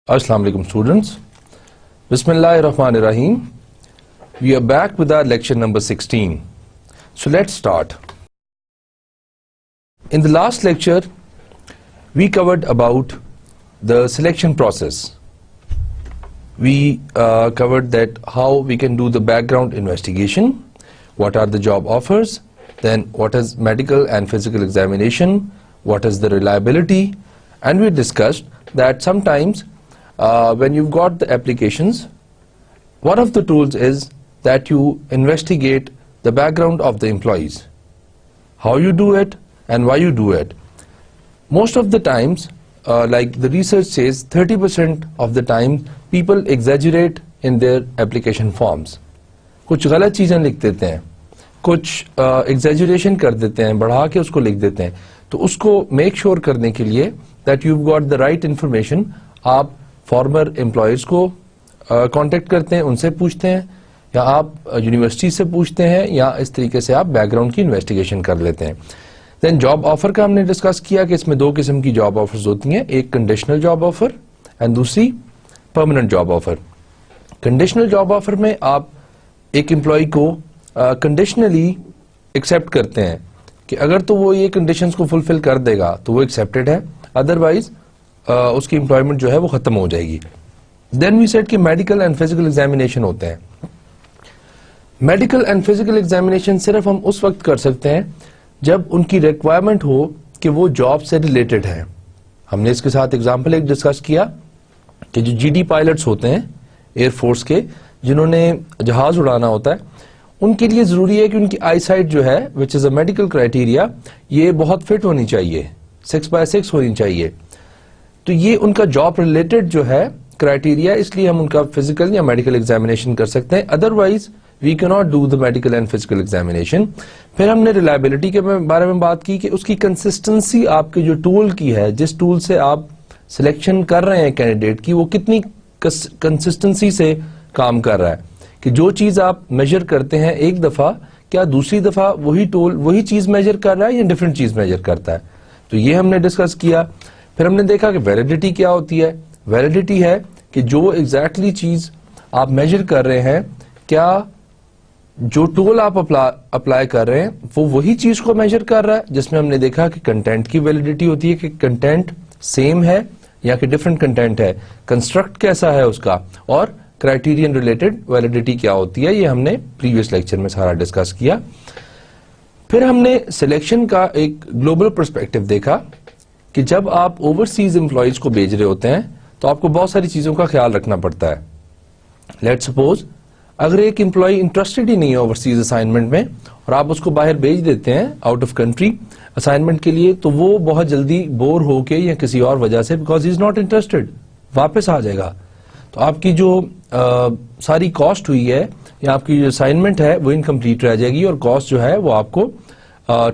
Assalamu alaikum students. Bismillahirrahmanirrahim. We are back with our lecture number 16. So let's start. In the last lecture, we covered about the selection process. We covered that how we can do the background investigation, what are the job offers, then what is medical and physical examination, what is the reliability, and we discussed that sometimes when you've got the applications, one of the tools is that you investigate the background of the employees, how you do it and why you do it. Most of the times, like the research says, 30% of the time people exaggerate in their application forms. کچھ غلط چیزیں لکھ دیتے ہیں, کچھ exaggeration کر دیتے ہیں, بڑھا کے اس کو لکھ دیتے ہیں. تو اس کو میک شور کرنے کے لیے that you got the right information, آپ فارمر امپلائیز کو کانٹیکٹ کرتے ہیں, ان سے پوچھتے ہیں, یا آپ یونیورسٹی سے پوچھتے ہیں, یا اس طریقے سے آپ بیک گراؤنڈ کی انویسٹیگیشن کر لیتے ہیں. دین جاب آفر کا ہم نے ڈسکس کیا کہ اس میں دو قسم کی جاب آفرز ہوتی ہیں, ایک کنڈیشنل جاب آفر اینڈ دوسری permanent job offer. Conditional job offer میں آپ ایک امپلائی کو کنڈیشنلی ایکسیپٹ کرتے ہیں کہ اگر تو وہ یہ کنڈیشنز کو فلفل کر دے گا تو وہ ایکسیپٹڈ ہے, ادروائز اس کی امپلائمنٹ جو ہے وہ ختم ہو جائے گی. دین وی سیڈ کہ میڈیکل اینڈ فزیکل ایگزامینیشن ہوتے ہیں. میڈیکل اینڈ فزیکل ایگزامینیشن صرف ہم اس وقت کر سکتے ہیں جب ان کی ریکوائرمنٹ ہو کہ وہ جاب سے ریلیٹڈ ہے. ہم نے اس کے ساتھ اگزامپل ایک ڈسکس کیا کہ جو جی ڈی پائلٹس ہوتے ہیں ایئر فورس کے, جنہوں نے جہاز اڑانا ہوتا ہے, ان کے لیے ضروری ہے کہ ان کی آئی سائٹ جو ہے وچ از اے میڈیکل کرائٹیریا, یہ بہت فٹ ہونی چاہیے, 6x6 ہونی چاہیے. تو یہ ان کا جاب ریلیٹڈ جو ہے کرائٹیریا, اس لیے ہم ان کا فزیکل یا میڈیکل ایگزامینیشن کر سکتے ہیں, ادروائز وی کی not do the medical and physical examination. پھر ہم نے ریلائبلٹی کے بارے میں بات کی کہ اس کی کنسسٹنسی آپ کے جو ٹول کی ہے, جس ٹول سے آپ سلیکشن کر رہے ہیں کینڈیڈیٹ کی, وہ کتنی کنسسٹنسی سے کام کر رہا ہے, کہ جو چیز آپ میجر کرتے ہیں ایک دفعہ, کیا دوسری دفعہ وہی ٹول وہی چیز میجر کر رہا ہے یا ڈفرینٹ چیز میجر کرتا ہے. تو یہ ہم نے ڈسکس کیا. پھر ہم نے دیکھا کہ ویلیڈیٹی کیا ہوتی ہے. ویلیڈیٹی ہے کہ جو ایگزیکٹلی چیز آپ میجر کر رہے ہیں, کیا جو ٹول آپ اپلائی کر رہے ہیں وہ وہی چیز کو میجر کر رہا ہے, جس میں ہم نے دیکھا کہ کنٹینٹ کی ویلیڈیٹی ہوتی ہے کہ کنٹینٹ سیم ہے یا کہ ڈفرینٹ کنٹینٹ ہے, کنسٹرکٹ کیسا ہے اس کا, اور کرائٹیرین ریلیٹڈ ویلیڈیٹی کیا ہوتی ہے. یہ ہم نے پریویس لیکچر میں سارا ڈسکس کیا. پھر ہم نے سلیکشن کا ایک گلوبل پرسپیکٹو دیکھا کہ جب آپ اوورسیز امپلائیز کو بھیج رہے ہوتے ہیں تو آپ کو بہت ساری چیزوں کا خیال رکھنا پڑتا ہے. لیٹ سپوز اگر ایک امپلائی انٹرسٹڈ ہی نہیں ہے اوورسیز اسائنمنٹ میں, اور آپ اس کو باہر بھیج دیتے ہیں آؤٹ آف کنٹری اسائنمنٹ کے لیے, تو وہ بہت جلدی بور ہو کے یا کسی اور وجہ سے, because he is not interested, واپس آ جائے گا. تو آپ کی جو ساری کاسٹ ہوئی ہے یا آپ کی جو اسائنمنٹ ہے وہ انکمپلیٹ رہ جائے گی, اور کاسٹ جو ہے وہ آپ کو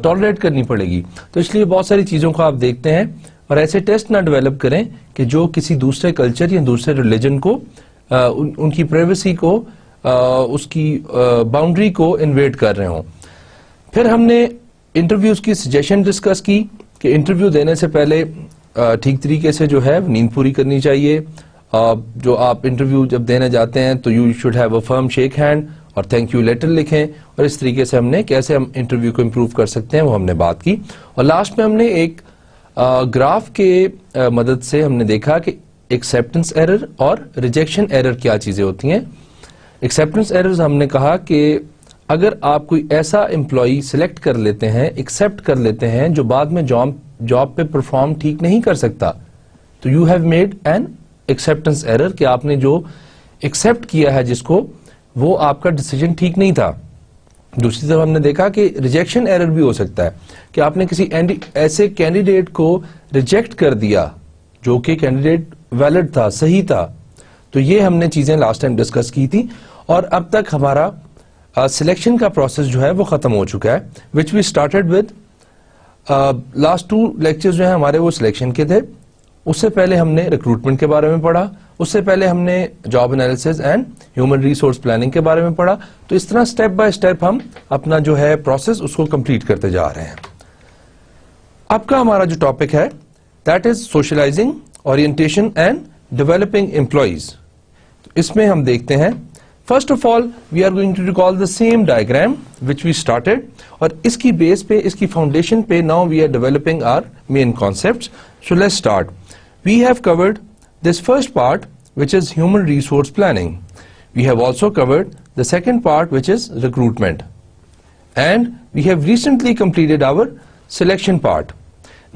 ٹالریٹ کرنی پڑے گی. تو اس لیے بہت ساری چیزوں کو آپ دیکھتے ہیں, اور ایسے ٹیسٹ نہ ڈیولپ کریں کہ جو کسی دوسرے کلچر یا دوسرے ریلیجن کو, ان کی پرائیویسی کو, اس کی باؤنڈری کو انویٹ کر رہے ہوں. پھر ہم نے انٹرویوز کی سجیشن ڈسکس کی کہ انٹرویو دینے سے پہلے ٹھیک طریقے سے جو ہے نیند پوری کرنی چاہیے. جو آپ انٹرویو جب دینے جاتے ہیں تو you should have a firm shake hand اور تھینک یو لیٹر لکھیں, اور اس طریقے سے ہم نے کیسے ہم انٹرویو کو امپروو کر سکتے ہیں وہ ہم نے بات کی. اور لاسٹ میں ہم نے ایک گراف کے مدد سے ہم نے دیکھا کہ ایکسیپٹنس ایرر اور ریجیکشن ایرر کیا چیزیں ہوتی ہیں. ایکسیپٹنس ایررز ہم نے کہا کہ اگر آپ کوئی ایسا امپلائی سلیکٹ کر لیتے ہیں, ایکسیپٹ کر لیتے ہیں, جو بعد میں جاب پہ پرفارم ٹھیک نہیں کر سکتا, تو you have made an acceptance error, کہ آپ نے جو ایکسیپٹ کیا ہے جس کو, وہ آپ کا ڈیسیجن ٹھیک نہیں تھا. دوسری طرف ہم نے دیکھا کہ ریجیکشن ایرر بھی ہو سکتا ہے کہ آپ نے کسی ایسے کینڈیڈیٹ کو ریجیکٹ کر دیا جو کہ کینڈیڈیٹ ویلڈ تھا, صحیح تھا. تو یہ ہم نے چیزیں لاسٹ ٹائم ڈسکس کی تھی, اور اب تک ہمارا سلیکشن کا پروسیس جو ہے وہ ختم ہو چکا ہے, which we started with last 2 lectures جو ہیں ہمارے وہ سلیکشن کے تھے. اس سے پہلے ہم نے ریکروٹمنٹ کے بارے میں پڑھا, اس سے پہلے ہم نے job analysis and human resource planning کے بارے میں پڑھا. تو اس طرح سٹیپ بائی سٹیپ ہم اپنا جو ہے پروسیس اس کو کمپلیٹ کرتے جا رہے ہیں. اب کا ہمارا جو ٹاپک ہے that is socializing, orientation and developing employees. اس میں ہم دیکھتے ہیں first of all we are going to recall the same diagram which we started, اور اس کی بیس پہ, اس کی فاؤنڈیشن پہ now we are developing our main concepts. So let's start. We have covered this first part, which is human resource planning. We have also covered the second part, which is recruitment. And we have recently completed our selection part.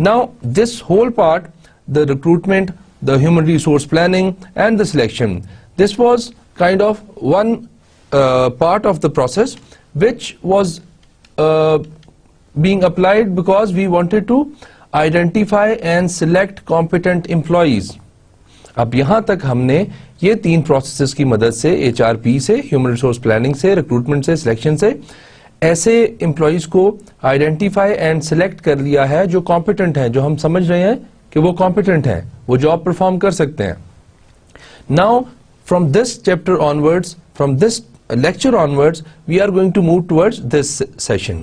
Now, this whole part, the recruitment, the human resource planning, and the selection, this was kind of one part of the process, which was being applied because we wanted to identify and select competent employees. اب یہاں تک ہم نے یہ 3 processes کی مدد سے, HRP سے, ہیومن ریسورس پلاننگ سے, ریکروٹمنٹ سے, سلیکشن سے, ایسے امپلائیز کو آئیڈینٹیفائی اینڈ سلیکٹ کر لیا ہے جو کمپیٹنٹ ہیں, جو ہم سمجھ رہے ہیں کہ وہ کمپیٹنٹ ہیں, وہ جاب پرفارم کر سکتے ہیں. Now from this chapter onwards, from this lecture onwards, we are going to move towards this session.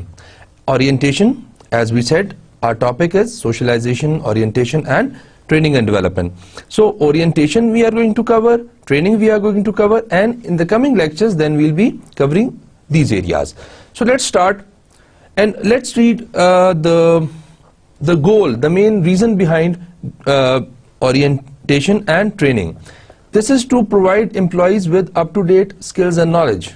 Orientation, as we said, our topic is socialization, orientation and training and development. So orientation we are going to cover, training we are going to cover, and in the coming lectures then we'll be covering these areas. So let's start and let's read the goal, the main reason behind orientation and training. This is to provide employees with up-to-date skills and knowledge.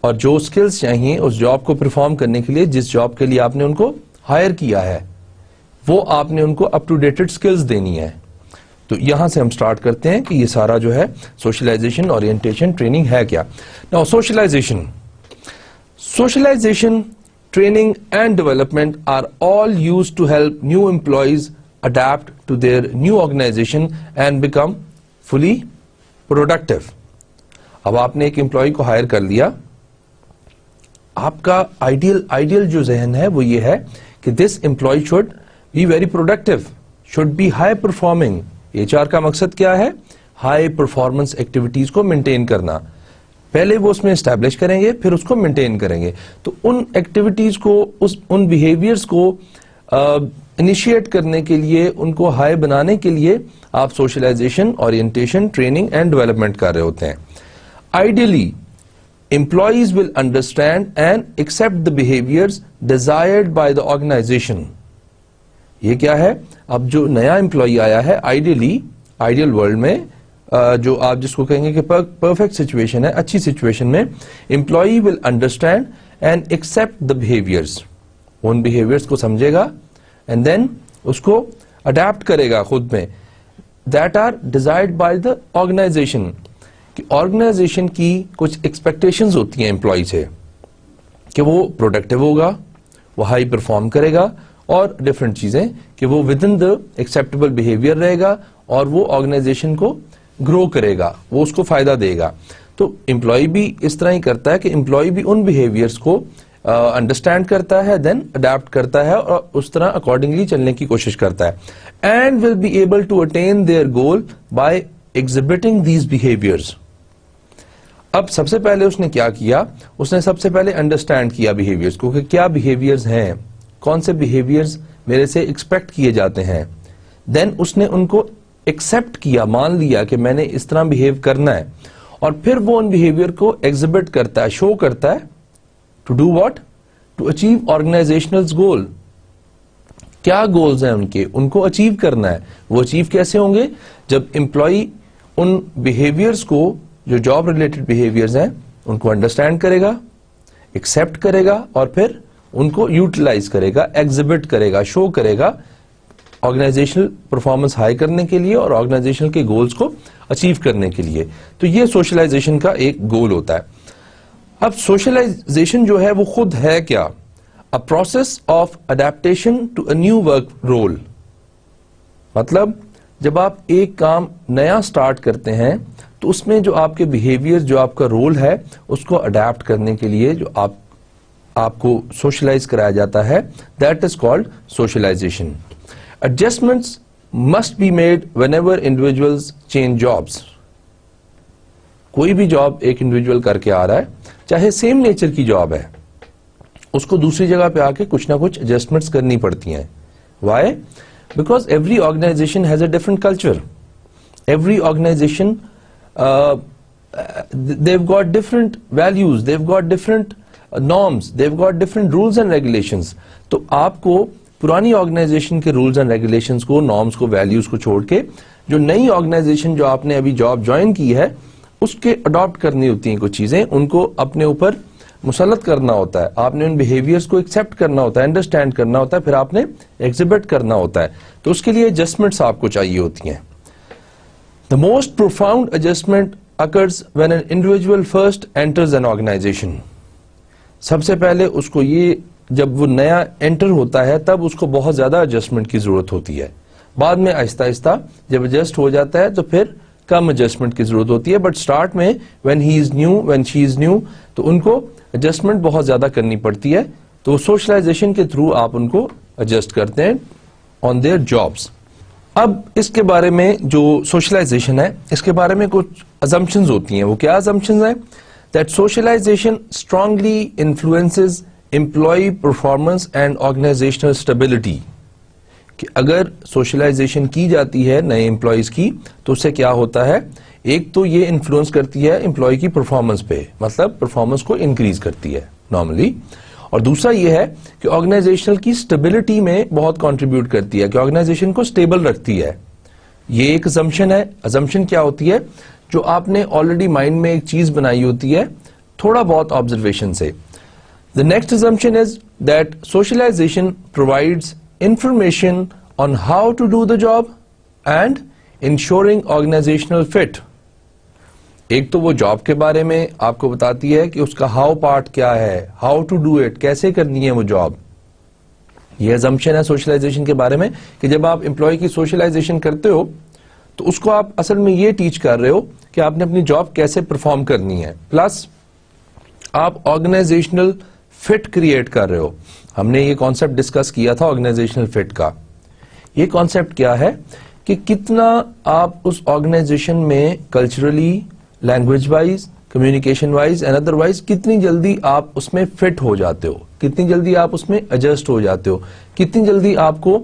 اور جو skills چاہیے اس job کو perform کرنے کے لیے, جس job کے لیے آپ نے ان کو ہائر کیا ہے, وہ آپ نے ان کو اپ ٹو ڈیٹڈ اسکلز دینی ہے. تو یہاں سے ہم سٹارٹ کرتے ہیں کہ یہ سارا جو ہے سوشلائزیشن, اورینٹیشن, ٹریننگ ہے کیا. Now socialisation, training and development are all used to help new employees adapt to their new organisation and become fully productive. اب آپ نے ایک امپلائی کو ہائر کر لیا, آپ کا آئیڈیل جو ذہن ہے وہ یہ ہے کہ this employee should be very productive, should be high performing. HR کا مقصد کیا ہے؟ ہائی پرفارمنس ایکٹیویٹیز کو مینٹین کرنا. پہلے وہ اس میں اسٹیبلش کریں گے, پھر اس کو مینٹین کریں گے. تو ان ایکٹیویٹیز کو, ان بیہیویئرز کو انیشیٹ کرنے کے لیے, ان کو ہائی بنانے کے لیے آپ socialisation, orientation, training and development کر رہے ہوتے ہیں. Ideally employees will understand and accept the behaviors desired by the organization. یہ کیا ہے؟ اب جو نیا امپلائی آیا ہے, آئیڈیل ورلڈ میں, جو آپ جس کو کہیں گے کہ پرفیکٹ سچویشن ہے, اچھی سچویشن میں, employee will understand and accept the behaviours. ان بہیویئرس کو سمجھے گا اینڈ دین اس کو اڈیپٹ کرے گا خود میں. That are desired by the organisation. کہ آرگنائزیشن کی کچھ ایکسپیکٹیشنز ہوتی ہیں امپلائی سے, کہ وہ پروڈکٹیو ہوگا, وہ ہائی پرفارم کرے گا, اور ڈفرینٹ چیزیں کہ وہ with in the acceptable behaviour رہے گا, اور وہ آرگنائزیشن کو گرو کرے گا, وہ اس کو فائدہ دے گا. تو امپلائی بھی اس طرح ہی کرتا ہے کہ امپلائی بھی ان بہیویئرس کو انڈرسٹینڈ کرتا ہے, دین اڈیپٹ کرتا ہے, اور اس طرح اکارڈنگلی چلنے کی کوشش کرتا ہے. And will be able to attain their goal by exhibiting these behaviours. اب سب سے پہلے اس نے کیا کیا؟ اس نے سب سے پہلے انڈرسٹینڈ کیا بہیویئرز کو, کہ کیا بہیویئرز ہیں, کون سے بہیویئرز میرے سے ایکسپیکٹ کیے جاتے ہیں. دین اس نے ان کو ایکسپٹ کیا, مان لیا کہ میں نے اس طرح بہیو کرنا ہے, اور پھر وہ ان بہیویئر کو ایگزیبٹ کرتا ہے, شو کرتا ہے. To do what? To achieve organizational goal. کیا گولز ہیں ان کے؟ ان کو اچیو کرنا ہے. وہ اچیو کیسے ہوں گے؟ جب امپلائی ان بہیویئرز کو, جو جاب ریلیٹڈ بہیویئرز ہیں, ان کو انڈرسٹینڈ کرے گا, ایکسپٹ کرے گا, اور پھر ان کو یوٹیلائز کرے گا, ایگزیبٹ کرے گا, شو کرے گا, آرگنائزیشنل پرفارمنس ہائی کرنے کے لیے اور آرگنائزیشن کے گولز کو اچیو کرنے کے لیے. تو یہ سوشلائزیشن کا ایک گول ہوتا ہے. اب سوشلائزیشن جو ہے وہ خود ہے کیا؟ A process of adaptation to a new work role. مطلب جب آپ ایک کام نیا سٹارٹ کرتے ہیں تو تو اس میں جو آپ کے بیہیویئر, جو آپ کا رول ہے, اس کو اڈیپٹ کرنے کے لیے جو آپ کو سوشلائز کرایا جاتا ہے, that is called socialisation. Adjustments must be made whenever individuals change jobs. کوئی بھی جاب ایک انڈیویجول کر کے آ رہا ہے, چاہے سیم نیچر کی جاب ہے, اس کو دوسری جگہ پہ آ کے کچھ نہ کچھ ایڈجسٹمنٹس کرنی پڑتی ہیں. Why? Because every organisation has a different culture. Every organisation they've got different values, they've got different norms, they've got different rules and regulations. تو آپ کو پرانی آرگنائزیشن کے رولز اینڈ ریگولیشنز کو, نارمز کو, ویلیوز کو چھوڑ کے جو نئی آرگنائزیشن جو آپ نے ابھی جاب جوائن کی ہے اس کے اڈاپٹ کرنی ہوتی ہیں کچھ چیزیں, ان کو اپنے اوپر مسلط کرنا ہوتا ہے, آپ نے ان بیہیویئرز کو ایکسیپٹ کرنا ہوتا ہے, انڈرسٹینڈ کرنا ہوتا ہے, پھر آپ نے ایگزیبٹ کرنا ہوتا ہے. تو اس کے لیے ایڈجسٹمنٹس آپ کو چاہیے ہوتی ہیں. The most profound adjustment occurs when an individual first enters an organization. سب سے پہلے اس کو یہ, جب وہ نیا انٹر ہوتا ہے تب اس کو بہت زیادہ ایڈجسٹمنٹ کی ضرورت ہوتی ہے. بعد میں آہستہ آہستہ جب ایڈجسٹ ہو جاتا ہے تو پھر کم ایڈجسٹمنٹ کی ضرورت ہوتی ہے. بٹ اسٹارٹ میں when he is new, when she is new, تو ان کو ایڈجسٹمنٹ بہت زیادہ کرنی پڑتی ہے. تو سوشلائزیشن کے تھرو آپ ان کو ایڈجسٹ کرتے ہیں on their jobs. اب اس کے بارے میں جو سوشلائزیشن ہے, اس کے بارے میں کچھ assumptions ہوتی ہیں. وہ کیا assumptions ہیں؟ That socialization strongly influences employee performance and organizational stability. کہ اگر سوشلائزیشن کی جاتی ہے نئے امپلائیز کی تو اس سے کیا ہوتا ہے, ایک تو یہ انفلوئنس کرتی ہے امپلائی کی پرفارمنس پہ, مطلب پرفارمنس کو انکریز کرتی ہے نارملی, اور دوسرا یہ ہے کہ آرگنائزیشنل کی اسٹیبلٹی میں بہت کنٹریبیوٹ کرتی ہے, کہ آرگنائزیشن کو اسٹیبل رکھتی ہے. یہ ایک assumption ہے. assumption کیا ہوتی ہے؟ جو آپ نے آلریڈی مائنڈ میں ایک چیز بنائی ہوتی ہے تھوڑا بہت آبزرویشن سے. The next assumption is that socialization provides information on how to do the job and ensuring organizational fit. ایک تو وہ جاب کے بارے میں آپ کو بتاتی ہے کہ اس کا ہاؤ پارٹ کیا ہے, ہاؤ ٹو ڈو اٹ, کیسے کرنی ہے وہ جاب. یہ assumption ہے سوشلائزیشن کے بارے میں کہ جب آپ امپلائی کی سوشلائزیشن کرتے ہو تو اس کو آپ اصل میں یہ ٹیچ کر رہے ہو کہ آپ نے اپنی جاب کیسے پرفارم کرنی ہے, پلس آپ آرگنائزیشنل فٹ کریٹ کر رہے ہو. ہم نے یہ کانسیپٹ ڈسکس کیا تھا آرگنائزیشنل فٹ کا. یہ کانسیپٹ کیا ہے کہ کتنا آپ اس آرگنائزیشن میں culturally, language wise, communication wise and other wise کتنی جلدی آپ اس میں فٹ ہو جاتے ہو, کتنی جلدی آپ اس میں ایڈجسٹ ہو جاتے ہو, کتنی جلدی آپ کو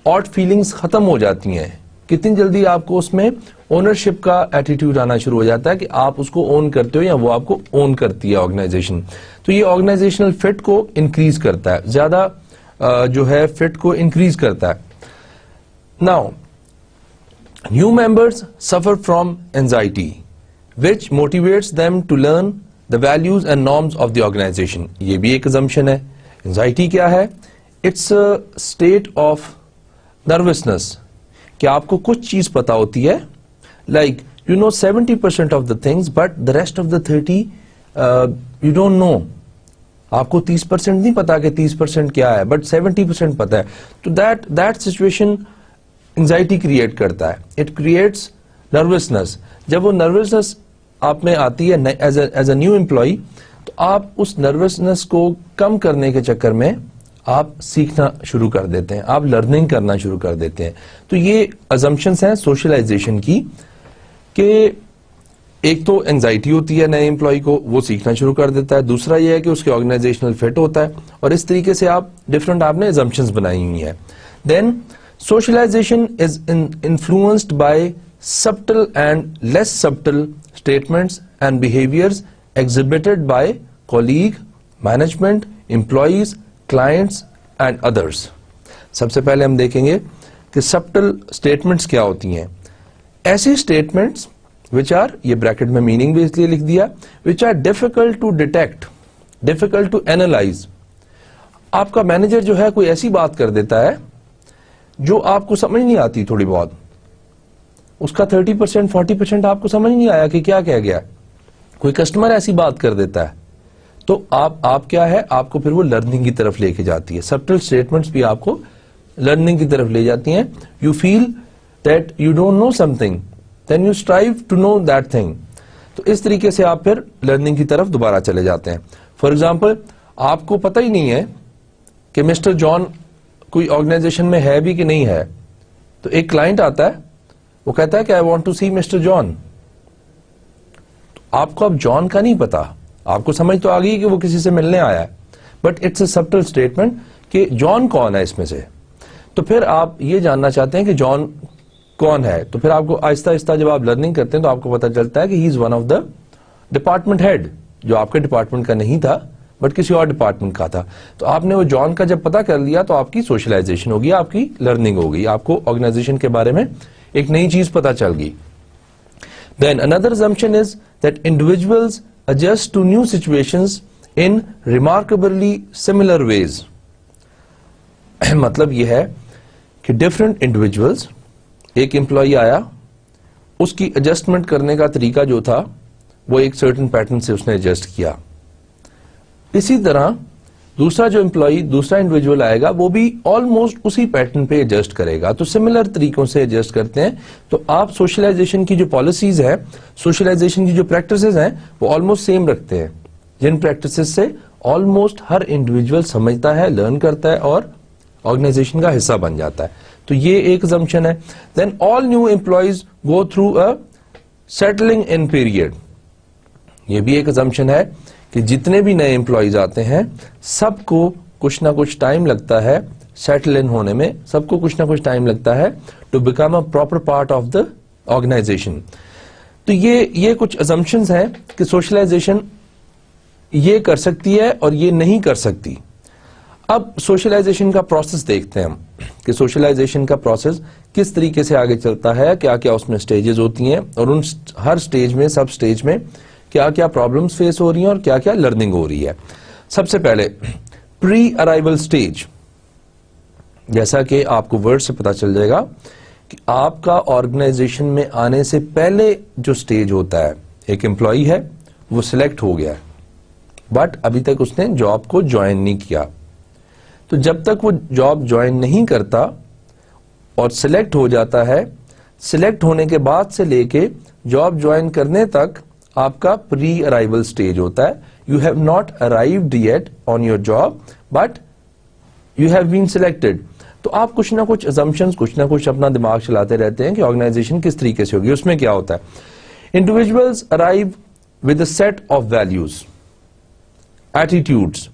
آٹ فیلنگز ختم ہو جاتی ہیں, کتنی جلدی آپ کو اس میں اونرشپ کا ایٹیٹیوڈ آنا شروع ہو جاتا ہے کہ آپ اس کو اون کرتے ہو یا وہ آپ کو اون کرتی ہے آرگنائزیشن. تو یہ آرگنائزیشنل فٹ کو انکریز کرتا ہے, زیادہ جو ہے فٹ کو انکریز کرتا ہے. Now new members suffer from anxiety which motivates them to learn the values and norms of the organization. یہ بھی ایک assumption ہے. Anxiety کیا ہے؟ It's a state of nervousness. کہ آپ کو کچھ چیز پتا ہوتی ہے, like you know 70% of the things but the rest of the 30 you don't know. آپ کو 30% نہیں پتا کہ 30% کیا ہے, but 70% پتا ہے. تو that situation anxiety create کرتا ہے. It creates nervousness. جب وہ nervousness آپ میں آتی ہے ایز اے نیو امپلائی تو آپ اس نروسنس کو کم کرنے کے چکر میں آپ سیکھنا شروع کر دیتے ہیں, آپ لرننگ کرنا شروع کر دیتے ہیں. تو یہ assumptions ہیں سوشلائزیشن کی کہ ایک تو اینگزائٹی ہوتی ہے نئے امپلائی کو, وہ سیکھنا شروع کر دیتا ہے. دوسرا یہ ہے کہ اس کے آرگنائزیشنل فٹ ہوتا ہے, اور اس طریقے سے آپ ڈفرنٹ آپ نے assumptions بنائی ہوئی ہیں. Then socialization is influenced by subtle and less subtle statements and behaviors exhibited by colleague, management, employees, clients and others. سب سے پہلے ہم دیکھیں گے کہ subtle statements کیا ہوتی ہیں. ایسی statements which are, یہ بریکٹ میں میننگ بھی اس لیے لکھ دیا, which are difficult to detect, difficult to analyze. آپ کا مینیجر جو ہے کوئی ایسی بات کر دیتا ہے جو آپ کو سمجھ نہیں آتی, تھوڑی بہت اس کا 30% 40% آپ کو سمجھ نہیں آیا کہ کیا کہہ گیا. کوئی کسٹمر ایسی بات کر دیتا ہے تو آپ کیا ہے, آپ کو پھر وہ لرننگ کی طرف لے کے جاتی ہے. سبٹل سٹیٹمنٹس بھی آپ کو لرننگ کی طرف لے جاتی ہیں. You feel that you don't know something, then you strive to know that thing. تو اس طریقے سے آپ پھر لرننگ کی طرف دوبارہ چلے جاتے ہیں. فار ایگزامپل آپ کو پتہ ہی نہیں ہے کہ مسٹر جان کوئی آرگنائزیشن میں ہے بھی کہ نہیں ہے, تو ایک کلائنٹ آتا ہے, وہ کہتا ہے کہ I want to see mister John. آپ کو اب جان کا نہیں پتا, آپ کو سمجھ تو آ گئی کہ وہ کسی سے ملنے آیا ہے, بٹ اٹس اے سبٹل اسٹیٹمنٹ کہ جان کون ہے اس میں سے. تو پھر آپ یہ جاننا چاہتے ہیں کہ جان کون ہے, تو پھر آپ کو آہستہ آہستہ جب آپ لرننگ کرتے ہیں تو آپ کو پتا چلتا ہے کہ he is one of the department head, جو آپ کے ڈپارٹمنٹ کا نہیں تھا بٹ کسی اور ڈپارٹمنٹ کا تھا. تو آپ نے وہ جان کا جب پتا کر لیا تو آپ کی سوشلائزیشن ہوگی, آپ کی لرننگ ہوگی, آپ کو آرگنائزیشن کے بارے میں ایک نئی چیز پتا چل گئی. Then another assumption is that individuals adjust to new situations in remarkably similar ways. مطلب یہ ہے کہ ڈفرینٹ انڈیویجولس, ایک امپلائی آیا, اس کی ایڈجسٹمنٹ کرنے کا طریقہ جو تھا وہ ایک سرٹن پیٹرن سے اس نے ایڈجسٹ کیا. اسی طرح دوسرا جو امپلائی, دوسرا انڈیویجول آئے گا, وہ بھی آلموسٹ اسی پیٹرن پہ ایڈجسٹ کرے گا. تو سملر طریقوں سے ایڈجسٹ کرتے ہیں. تو آپ سوشلائزیشن کی جو پالیسیز ہیں, سوشلائزیشن کی جو پریکٹسز ہیں, وہ آلموسٹ سیم رکھتے ہیں, جن پریکٹسز سے آلموسٹ ہر انڈیویجول سمجھتا ہے, لرن کرتا ہے اور آرگنائزیشن کا حصہ بن جاتا ہے. تو یہ ایک assumption ہے. Then all new employees go through a settling in period. یہ بھی ایک assumption ہے کہ جتنے بھی نئے امپلائیز آتے ہیں سب کو کچھ نہ کچھ ٹائم لگتا ہے سیٹل ان ہونے میں, سب کو کچھ نہ کچھ ٹائم لگتا ہے to become a proper part of the organization. تو یہ کچھ assumptions ہیں کہ سوشلائزیشن یہ کر سکتی ہے اور یہ نہیں کر سکتی. اب سوشلائزیشن کا پروسیس دیکھتے ہیں ہم کہ سوشلائزیشن کا پروسیس کس طریقے سے آگے چلتا ہے, کیا کیا اس میں سٹیجز ہوتی ہیں, اور ان ہر سٹیج میں, سب سٹیج میں کیا کیا پرابلمز فیس ہو رہی ہیں اور کیا کیا لرننگ ہو رہی ہے. سب سے پہلے پری ارائیول سٹیج, جیسا کہ آپ کو ورڈ سے پتا چل جائے گا کہ آپ کا آرگنائزیشن میں آنے سے پہلے جو سٹیج ہوتا ہے, ایک امپلائی ہے, وہ سلیکٹ ہو گیا ہے بٹ ابھی تک اس نے جاب کو جوائن نہیں کیا. تو جب تک وہ جاب جوائن نہیں کرتا اور سلیکٹ ہو جاتا ہے, سلیکٹ ہونے کے بعد سے لے کے جاب جوائن کرنے تک آپ کا پری ارائیول سٹیج ہوتا ہے. You have not arrived yet on your job but you have been selected. تو آپ کچھ نہ کچھ assumptions, کچھ نہ کچھ اپنا دماغ چلاتے رہتے ہیں کہ آرگنائزیشن کس طریقے سے ہوگی. اس میں کیا ہوتا ہے, individuals arrive with a set of values, attitudes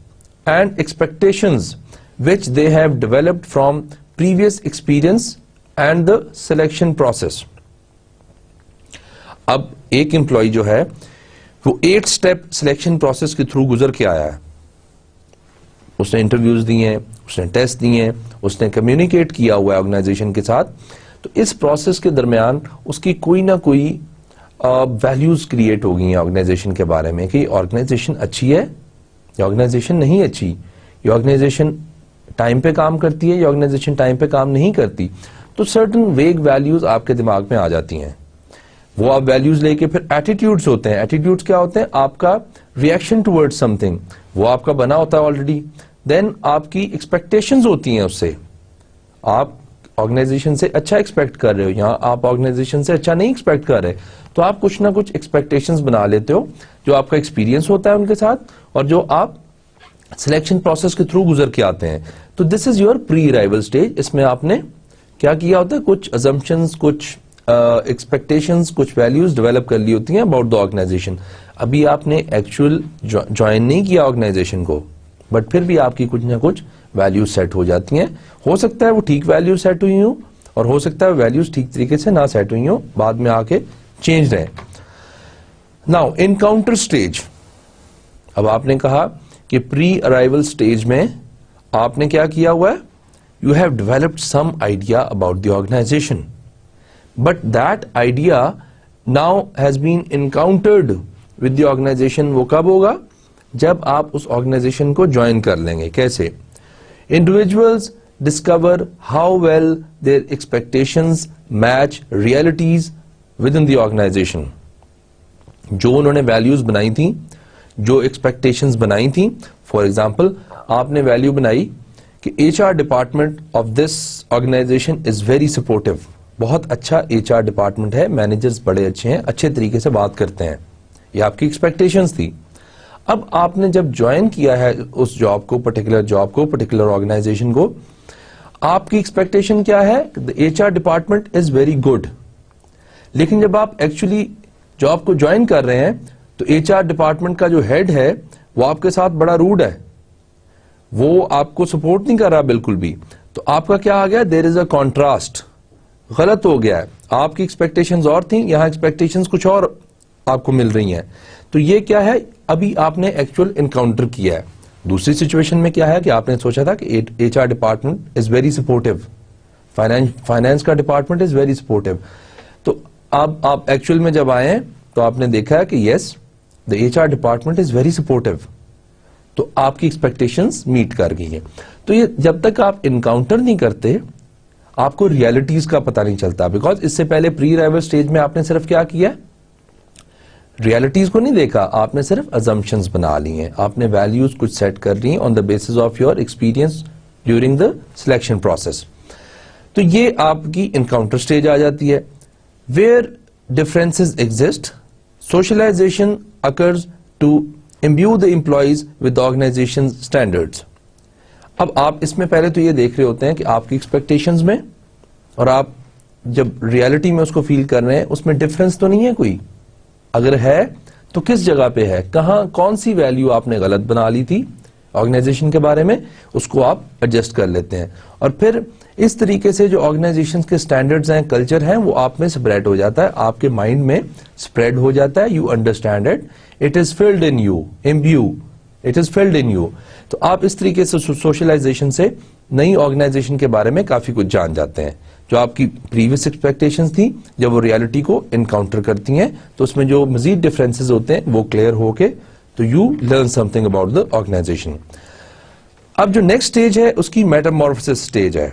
and expectations which they have developed from previous experience and the selection process. اب ایک امپلائی جو ہے وہ 8 سٹیپ سلیکشن پروسیس کے تھرو گزر کے آیا ہے. اس نے انٹرویوز دیے ہیں, اس نے ٹیسٹ دیے ہیں, اس نے کمیونیکیٹ کیا ہوا ہے آرگنائزیشن کے ساتھ. تو اس پروسیس کے درمیان اس کی کوئی نہ کوئی ویلیوز کریٹ ہو گئی ہیں آرگنائزیشن کے بارے میں کہ یہ آرگنائزیشن اچھی ہے یا آرگنائزیشن نہیں اچھی, یہ آرگنائزیشن ٹائم پہ کام کرتی ہے یا آرگنائزیشن ٹائم پہ کام نہیں کرتی. تو سرٹن ویگ ویلیوز آپ کے دماغ میں آ جاتی ہیں. وہ آپ ویلیوز لے کے پھر ایٹیٹیوڈز ہوتے ہیں. ایٹیٹیوڈز کیا ہوتے ہیں, آپ کا ریئیکشن ٹورڈ سم تھنگ, وہ آپ کا بنا ہوتا ہے آلریڈی. دین آپ کی ایکسپیکٹیشنز ہوتی ہیں اس سے, آپ آرگنائزیشن سے اچھا ایکسپیکٹ کر رہے ہو, یہاں آپ آرگنائزیشن سے اچھا نہیں ایکسپیکٹ کر رہے, تو آپ کچھ نہ کچھ ایکسپیکٹیشنز بنا لیتے ہو جو آپ کا ایکسپیرینس ہوتا ہے ان کے ساتھ اور جو آپ سلیکشن پروسیس کے تھرو گزر کے آتے ہیں. تو this is your pre arrival stage. اس میں آپ نے کیا کیا ہوتا ہے, کچھ assumptions, کچھ ایکسپیکٹیشنز, کچھ ویلیوز ڈیولپ کر لی ہوتی ہیں اباؤٹ دا آرگنائزیشن. ابھی آپ نے ایکچوئل جوائن نہیں کیا آرگنائزیشن کو, بٹ پھر بھی آپ کی کچھ نہ کچھ ویلیوز سیٹ ہو جاتی ہیں. ہو سکتا ہے وہ ٹھیک ویلیوز سیٹ ہوئی ہوں اور ہو سکتا ہے ویلیوز ٹھیک طریقے سے نہ سیٹ ہوئی ہوں, بعد میں آ کے چینج رہیں. Now encounter stage. اب آپ نے کہا کہ پری ارائیول سٹیج میں آپ نے کیا کیا ہوا ہے, you have developed some idea about the organisation, but that idea now has been encountered with the organisation. وہ کب ہوگا, جب آپ اس آرگنائزیشن کو جوائن کر لیں گے. کیسے, individuals discover how well their expectations match realities within the organisation. جو انہوں نے ویلیوز بنائی تھیں, جو ایکسپیکٹیشنز بنائی تھیں, فار ایگزامپل آپ نے ویلیو بنائی کہ H R department of this organization is very supportive, بہت اچھا ایچ آر ڈپارٹمنٹ ہے, مینیجرز بڑے اچھے ہیں, اچھے طریقے سے بات کرتے ہیں. یہ آپ کی ایکسپیکٹیشنز تھی. اب آپ نے جب جوائن کیا ہے اس جاب کو, پرٹیکولر آرگنائزیشن کو, آپ کی ایکسپیکٹیشن کیا ہے؟ H R department is very good. لیکن جب آپ ایکچولی جاب کو جوائن کر رہے ہیں تو ایچ آر ڈپارٹمنٹ کا جو ہیڈ ہے وہ آپ کے ساتھ بڑا روڈ ہے, وہ آپ کو سپورٹ نہیں کر رہا بالکل بھی. تو آپ کا کیا آ گیا؟ دیر از اے کانٹراسٹ, غلط ہو گیا ہے. آپ کی ایکسپیکٹیشنز اور تھیں, یہاں ایکسپیکٹیشنز کچھ اور آپ کو مل رہی ہیں. تو یہ کیا ہے؟ ابھی آپ نے ایکچوئل انکاؤنٹر کیا ہے. دوسری سچویشن میں کیا ہے کہ آپ نے سوچا تھا کہ H R department is very supportive, finance کا ڈپارٹمنٹ از ویری سپورٹیو. تو اب آپ ایکچوئل میں جب آئے ہیں تو آپ نے دیکھا ہے کہ yes, the H R department is very supportive. تو آپ کی ایکسپیکٹیشنز میٹ کر گئی ہیں. تو یہ جب تک آپ انکاؤنٹر نہیں کرتے آپ کو ریالٹیز کا پتہ نہیں چلتا, بیکاز اس سے پہلے پری ارائیول سٹیج میں آپ نے صرف کیا کیا ہے؟ ریالٹیز کو نہیں دیکھا, آپ نے صرف ازمپشنز بنا لی ہیں, آپ نے ویلیوز کچھ سیٹ کر لی ہیں on the basis of your experience during the selection process. تو یہ آپ کی انکاؤنٹر سٹیج آ جاتی ہے. Where differences exist, socialization occurs to imbue the employees with the organization's standards. اب آپ اس میں پہلے تو یہ دیکھ رہے ہوتے ہیں کہ آپ کی ایکسپیکٹیشنز میں اور آپ جب ریالٹی میں اس کو فیل کر رہے ہیں اس میں ڈفرنس تو نہیں ہے کوئی. اگر ہے تو کس جگہ پہ ہے, کہاں, کون سی ویلیو آپ نے غلط بنا لی تھی آرگنائزیشن کے بارے میں, اس کو آپ ایڈجسٹ کر لیتے ہیں. اور پھر اس طریقے سے جو آرگنائزیشن کے سٹینڈرڈز ہیں, کلچر ہیں, وہ آپ میں سپریڈ ہو جاتا ہے, آپ کے مائنڈ میں سپریڈ ہو جاتا ہے. You understand it, it is filled in you, imbue, it is filled in you. تو آپ اس طریقے سے سوشلائزیشن سے نئی آرگنائزیشن کے بارے میں کافی کچھ جان جاتے ہیں. جو آپ کی پریویس ایکسپیکٹیشنز تھی جب وہ ریالٹی کو انکاؤنٹر کرتی ہیں تو اس میں جو مزید ڈفرینسز ہوتے ہیں وہ کلیئر ہو کے تو you learn something about the organisation. اب جو نیکسٹ اسٹیج ہے اس کی میٹامورفسس اسٹیج ہے.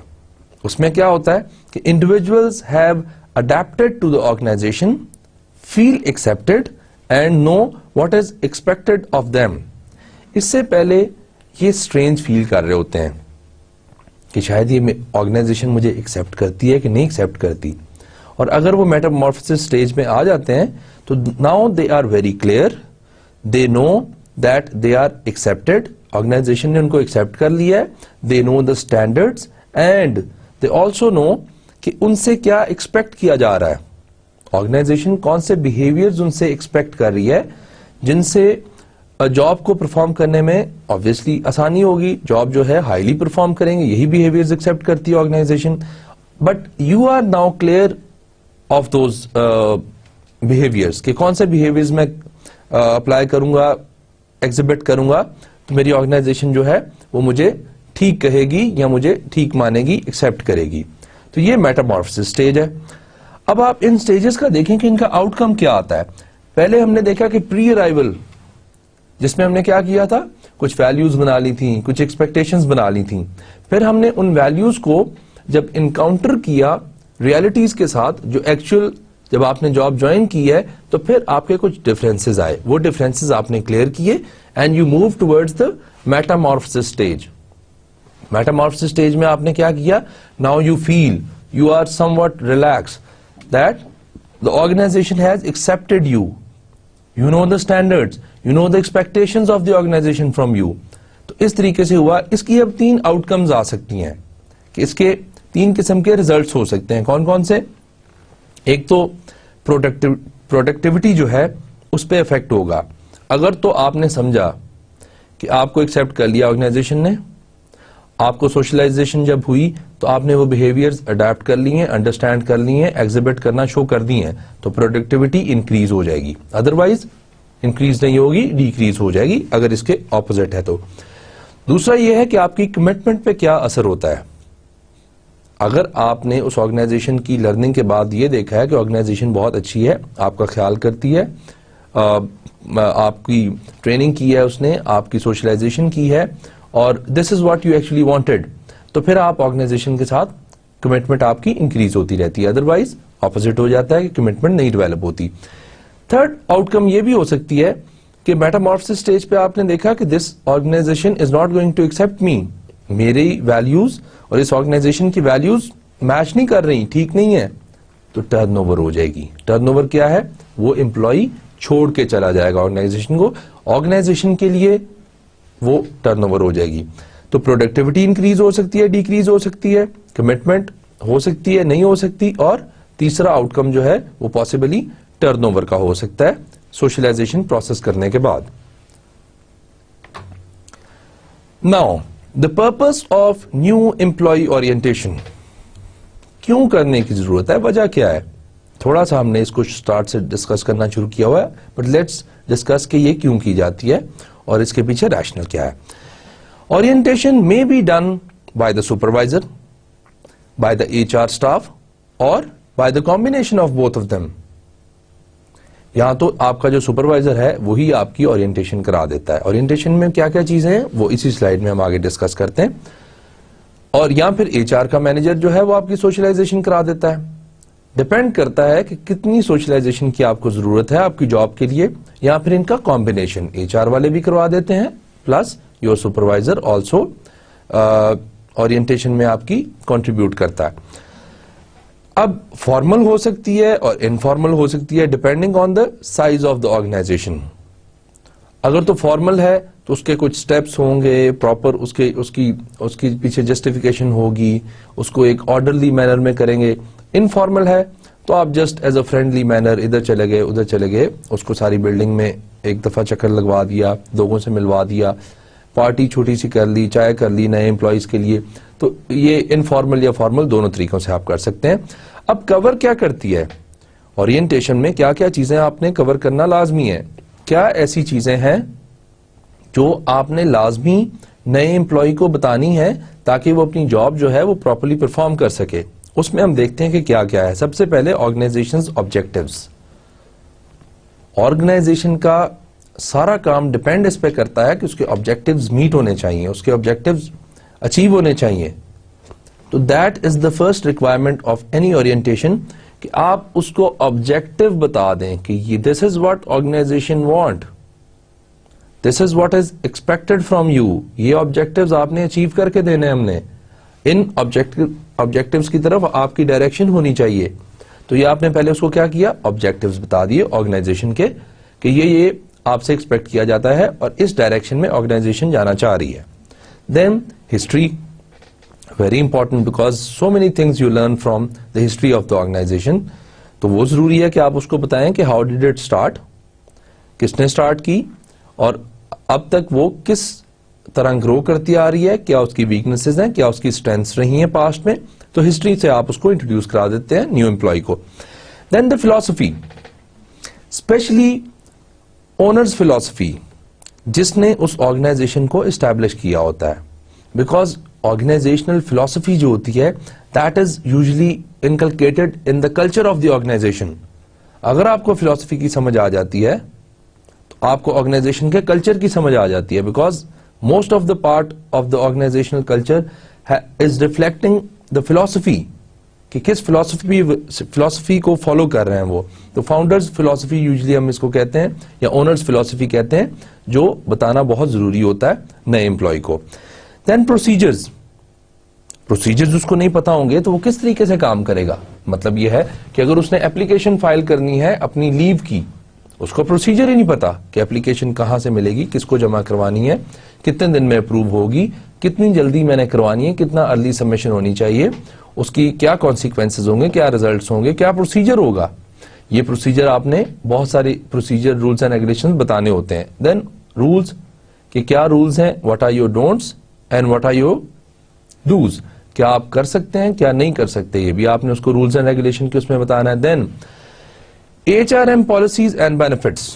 اس میں کیا ہوتا ہے کہ individuals have adapted to the organization, feel accepted and know what is expected of them. اس سے پہلے یہ اسٹرینج فیل کر رہے ہوتے ہیں کہ شاید یہ آرگنائزیشن مجھے ایکسپٹ کرتی ہے کہ نہیں ایکسپٹ کرتی. اور اگر وہ میٹامورفسس اسٹیج میں آ جاتے ہیں تو now they are very clear, they know that they are expected, organisation نے ان کو ایکسپٹ کر لیا ہے, they know the standards and they also know کہ ان سے کیا ایکسپیکٹ کیا جا رہا ہے. آرگنائزیشن کون سے بیہیویئرز ان سے ایکسپیکٹ کر رہی ہے جن سے جاب کو پرفارم کرنے میں obviously آسانی ہوگی. جاب جو ہے ہائیلی پرفارم کریں گے, یہی بیہیویئرز ایکسپٹ کرتی ہے organisation. But you are now clear of those behaviours کہ کون سے بیہیویئرز میں اپلائی کروں گا, ایگزیبٹ کروں گا تو میری آرگنائزیشن جو ہے وہ مجھے ٹھیک کہے گی یا مجھے ٹھیک مانے گی, ایکسپٹ کرے گی. تو یہ میٹامورفسس اسٹیج ہے. اب آپ ان سٹیجز کا دیکھیں کہ ان کا آؤٹ کم کیا آتا ہے. پہلے ہم نے دیکھا کہ پری ارائیول جس میں ہم نے کیا کیا تھا, کچھ ویلیوز بنا لی تھیں, کچھ ایکسپیکٹیشنز بنا لی تھیں. پھر ہم نے ان ویلیوز کو جب انکاؤنٹر کیا ریالٹیز کے ساتھ, جو ایکچوئل جب آپ نے جاب جوائن کی ہے تو پھر آپ کے کچھ ڈفرینسز آئے, وہ ڈفرینسز آپ نے کلیئر کیے and you move towards the metamorphosis stage. Metamorphosis stage میں آپ نے کیا کیا, now you feel you are somewhat relax that the organization has accepted you, you know the standards, you know the expectations of the organization from you. تو اس طریقے سے ہوا. اس کی اب 3 آؤٹ کمز آ سکتی ہیں کہ اس کے 3 قسم کے ریزلٹس ہو سکتے ہیں. کون کون سے؟ ایک تو پروڈکٹیوٹی جو ہے اس پہ افیکٹ ہوگا. اگر تو آپ نے سمجھا کہ آپ کو ایکسپٹ کر لیا آرگنائزیشن نے, آپ کو سوشلائزیشن جب ہوئی تو آپ نے وہ بیہیویئرز اڈاپٹ کر لی ہیں, انڈرسٹینڈ کر لی ہیں, ایگزیبٹ کرنا شو کر دی ہیں, تو پروڈکٹیوٹی انکریز ہو جائے گی. ادروائز انکریز نہیں ہوگی, ڈیکریز ہو جائے گی اگر اس کے اپوزٹ ہے تو. دوسرا یہ ہے کہ آپ کی کمٹمنٹ پہ کیا اثر ہوتا ہے. اگر آپ نے اس آرگنائزیشن کی لرننگ کے بعد یہ دیکھا ہے کہ آرگنائزیشن بہت اچھی ہے, آپ کا خیال کرتی ہے, آپ کی ٹریننگ کی ہے اس نے, آپ کی سوشلائزیشن کی ہے, اور this is what you actually wanted, تو پھر آپ آرگنائزیشن کے ساتھ کمٹمنٹ آپ کی انکریز ہوتی رہتی ہے. ادروائز اپوزٹ ہو جاتا ہے کہ کمٹمنٹ نہیں ڈیولپ ہوتی. تھرڈ آؤٹ کم یہ بھی ہو سکتی ہے کہ میٹامورفسس اسٹیج پہ آپ نے دیکھا کہ this organization is not going to accept me, میری ویلیوز اور اس آرگنائزیشن کی ویلیوز میچ نہیں کر رہی, ٹھیک نہیں ہے, تو ٹرن اوور ہو جائے گی. ٹرن اوور کیا ہے؟ وہ امپلائی چھوڑ کے چلا جائے گا آرگنائزیشن کو, آرگنائزیشن کے لیے وہ ٹرن اوور ہو جائے گی. تو پروڈکٹیوٹی انکریز ہو سکتی ہے, ڈیکریز ہو سکتی ہے, کمٹمنٹ ہو سکتی ہے, نہیں ہو سکتی, اور تیسرا آؤٹ کم جو ہے وہ پاسبلی ٹرن اوور کا ہو سکتا ہے سوشلائزیشن پروسیس کرنے کے بعد. Now the purpose of new employee orientation, کیوں کرنے کی ضرورت ہے, وجہ کیا ہے؟ تھوڑا سا ہم نے اس کو سٹارٹ سے ڈسکس کرنا شروع کیا ہوا ہے, بٹ لیٹس ڈسکس کہ یہ کیوں کی جاتی ہے اور اس کے پیچھے ریشنل کیا ہے. Orientation may be done by the supervisor, by the HR staff or by the combination of both of them. یہاں تو آپ کا جو سپروائزر ہے وہی آپ کی اورینٹیشن کرا دیتا ہے. اورینٹیشن میں کیا کیا چیزیں ہیں وہ اسی سلائیڈ میں ہم آگے ڈسکس کرتے ہیں, اور یا پھر HR کا مینیجر جو ہے وہ آپ کی سوشلائزیشن کرا دیتا ہے. ڈپینڈ کرتا ہے کہ کتنی سوشلائزیشن کی آپ کو ضرورت ہے آپ کی جاب کے لیے, یا پھر ان کا کمبینیشن, HR والے بھی کروا دیتے ہیں plus your supervisor also orientation میں آپ کی کنٹریبیوٹ کرتا ہے. اب فارمل ہو سکتی ہے اور انفارمل ہو سکتی ہے depending on the size of the organisation. اگر تو فارمل ہے تو اس کے کچھ سٹیپس ہوں گے پراپر, اس کی پیچھے جسٹیفیکیشن ہوگی, اس کو ایک آرڈرلی مینر میں کریں گے. انفارمل ہے تو آپ just as a friendly manner ادھر چلے گئے ادھر چلے گئے, اس کو ساری بلڈنگ میں ایک دفعہ چکر لگوا دیا, لوگوں سے ملوا دیا, پارٹی چھوٹی سی کر لی, چائے کر لی نئے امپلائیز کے لیے. تو یہ انفارمل یا فارمل دونوں طریقوں سے آپ کر سکتے ہیں. اب کور کیا کرتی ہے اورینٹیشن میں, کیا کیا چیزیں آپ نے کور کرنا لازمی ہے, کیا ایسی چیزیں ہیں جو آپ نے لازمی نئے امپلائی کو بتانی ہے تاکہ وہ اپنی جاب جو ہے وہ پراپرلی پرفارم کر سکے. اس میں ہم دیکھتے ہیں کہ کیا کیا ہے. سب سے پہلے آرگنائزیشنز آبجیکٹیوز. آرگنائزیشن کا سارا کام ڈپینڈ اس پہ کرتا ہے کہ اس کے آبجیکٹیوز میٹ ہونے چاہیے, اس کے آبجیکٹیوز اچیو ہونے چاہیے. تو that is the first requirement of any orientation کہ آپ اس کو آبجیکٹیو بتا دیں کہ یہ this is what organization want, this is what is expected from you. یہ آبجیکٹیوز آپ نے اچیو کر کے دینے ہم نے, ان آبجیکٹیوز کی طرف آپ کی ڈائریکشن ہونی چاہیے. تو یہ آپ نے پہلے اس کو کیا کیا, آبجیکٹیوز بتا دیے آرگنائزیشن کے کہ یہ آپ سے ایکسپیکٹ کیا جاتا ہے اور اس ڈائریکشن میں آرگنائزیشن جانا چاہ رہی ہے. Then history, very important because so many things you learn from the history of the organization. تو وہ ضروری ہے کہ آپ اس کو بتائیں کہ ہاؤ ڈیڈ اٹ اسٹارٹ, کس نے اسٹارٹ کی اور اب تک وہ کس طرح گرو کرتی آ رہی ہے, کیا اس کی ویکنیسز ہیں, کیا اس کی اسٹرینتھس رہی ہیں پاسٹ میں. تو ہسٹری سے آپ اس کو انٹروڈیوس کرا دیتے ہیں نیو امپلائی کو. Then the philosophy, especially owners philosophy, جس نے اس آرگنائزیشن کو اسٹیبلش کیا ہوتا ہے. بیکاز آرگنائزیشنل فلاسفی جو ہوتی ہے that is usually inculcated in the culture of the organisation. اگر آپ کو فلاسفی کی سمجھ آ جاتی ہے تو آپ کو آرگنائزیشن کے کلچر کی سمجھ آ جاتی ہے, because most of the part of the organisational culture is reflecting the philosophy, کہ کس فلاسفی کو فالو کر رہے ہیں وہ. تو فاؤنڈرز فلاسفی یوزلی ہم اس کو کہتے ہیں یا اونرز فلاسفی کہتے ہیں, جو بتانا بہت ضروری ہوتا ہے نئے امپلائی کو. دین پروسیجرز اس کو نہیں پتا ہوں گے تو وہ کس طریقے سے کام کرے گا. مطلب یہ ہے کہ اگر اس نے اپلیکیشن فائل کرنی ہے اپنی لیو کی, اس کو پروسیجر ہی نہیں پتا کہ اپلیکیشن کہاں سے ملے گی, کس کو جمع کروانی ہے, کتنے دن میں اپروو ہوگی, کتنی جلدی میں نے کروانی ہے, کتنا ارلی سبمیشن ہونی چاہیے, اس کی کیا کانسیکوینسز ہوں گے, کیا ریزلٹس ہوں گے, کیا پروسیجر ہوگا. یہ پروسیجر آپ نے بہت ساری پروسیجر رولز اینڈ ریگولیشن بتانے ہوتے ہیں. دین رولز, کہ کیا رولز ہیں, what are your don'ts and what are your dos, کیا آپ کر سکتے ہیں کیا نہیں کر سکتے, یہ بھی آپ نے اس کو رولز اینڈ ریگولیشن کے اس میں بتانا ہے. دین HRM پالیسیز اینڈ بینیفٹس,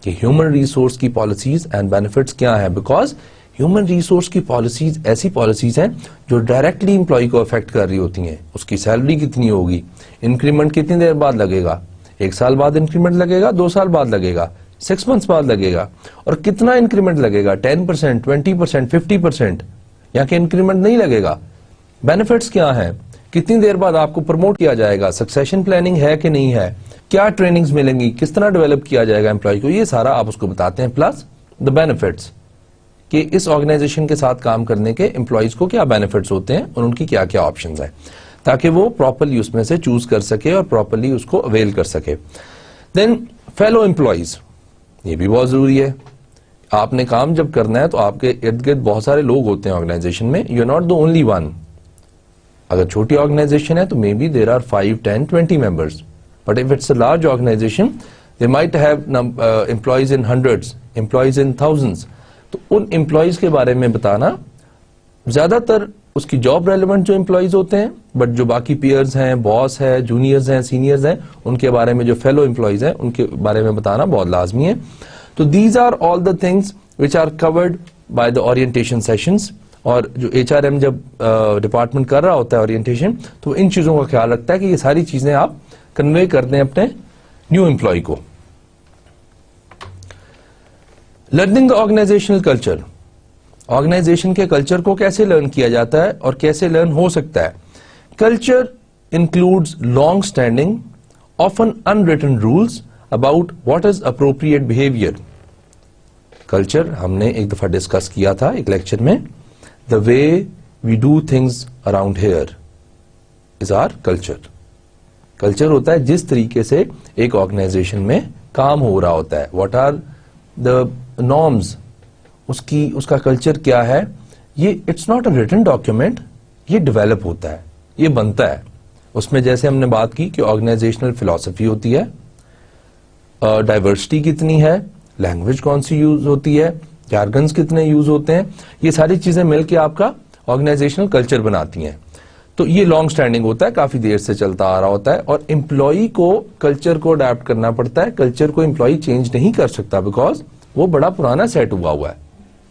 کہ ہیومن ریسورس کی پالیسیز اینڈ بینیفٹس کیا ہیں. بیکاز ہیومن ریسورس کی پالیسیز ایسی پالیسیز ہیں جو ڈائریکٹلی امپلائی کو افیکٹ کر رہی ہوتی ہیں. اس کی سیلری کتنی ہوگی, انکریمنٹ کتنی دیر بعد لگے گا, 1 سال بعد انکریمنٹ لگے گا, 2 سال بعد لگے گا, 6 months بعد لگے گا, اور کتنا انکریمنٹ لگے گا, 10%, 20%, 50%, یا کہ انکریمنٹ نہیں لگے گا. بینیفٹس کیا ہیں, کتنی دیر بعد آپ کو پروموٹ کیا جائے گا, سکسیشن پلاننگ ہے کہ نہیں ہے, کیا ٹریننگز ملیں گی, کس طرح ڈیولپ کیا جائے گا امپلائی کو, یہ سارا آپ اس کو بتاتے ہیں. پلس دا بینیفٹس, کہ اس آرگنائزیشن کے ساتھ کام کرنے کے امپلائیز کو کیا بینیفٹس ہوتے ہیں اور ان کی کیا کیا آپشنز ہیں, تاکہ وہ پراپرلی اس میں سے چوز کر سکے اور پراپرلی اس کو اویل کر سکے. دین فیلو امپلائیز، یہ بھی بہت ضروری ہے. آپ نے کام جب کرنا ہے تو آپ کے ارد گرد بہت سارے لوگ ہوتے ہیں آرگنائزیشن میں. You are not the only one. اگر چھوٹی آرگنائزیشن ہے تو maybe there are 5, 10, 20 members. But if it's a large organisation they might have employees in hundreds, employees in thousands. تو ان امپلائیز کے بارے میں بتانا, زیادہ تر اس کی جاب ریلیونٹ جو امپلائیز ہوتے ہیں, بٹ جو باقی پیئرز ہیں, باس ہے, جونیئرز ہیں, سینئرز ہیں, ان کے بارے میں جو فیلو امپلائیز ہیں ان کے بارے میں بتانا بہت لازمی ہے. تو these are all the things which are covered by the orientation sessions. اور جو ایچ آر ایم جب ڈپارٹمنٹ کر رہا ہوتا ہے اورینٹیشن, تو ان چیزوں کا خیال رکھتا ہے کہ یہ ساری چیزیں آپ کنوے کر دیں اپنے نیو امپلائی کو. Learning the organisational culture, organisation کے کلچر کو کیسے لرن کیا جاتا ہے اور کیسے لرن ہو سکتا ہے. Culture includes long standing often unwritten rules about what is appropriate behaviour. Culture ہم نے ایک دفعہ ڈسکس کیا تھا ایک لیکچر میں. The way we do things around here is our culture. Culture ہوتا ہے جس طریقے سے ایک آرگنائزیشن میں کام ہو رہا ہوتا ہے. واٹ آر دا نارمز, اس کا کلچر کیا ہے. یہ it's not a written document, یہ ڈیولپ ہوتا ہے, یہ بنتا ہے. اس میں جیسے ہم نے بات کی کہ آرگنائزیشنل فلاسفی ہوتی ہے, ڈائیورسٹی کتنی ہے, لینگویج کون سی یوز ہوتی ہے, جارگنز کتنے یوز ہوتے ہیں, یہ ساری چیزیں مل کے آپ کا آرگنائزیشنل کلچر بناتی ہیں. تو یہ لانگ سٹینڈنگ ہوتا ہے, کافی دیر سے چلتا آ رہا ہوتا ہے, اور امپلائی کو کلچر کو اڈیپٹ کرنا پڑتا ہے. کلچر کو امپلائی چینج نہیں کر سکتا بیکاز وہ بڑا پرانا سیٹ ہوا ہے.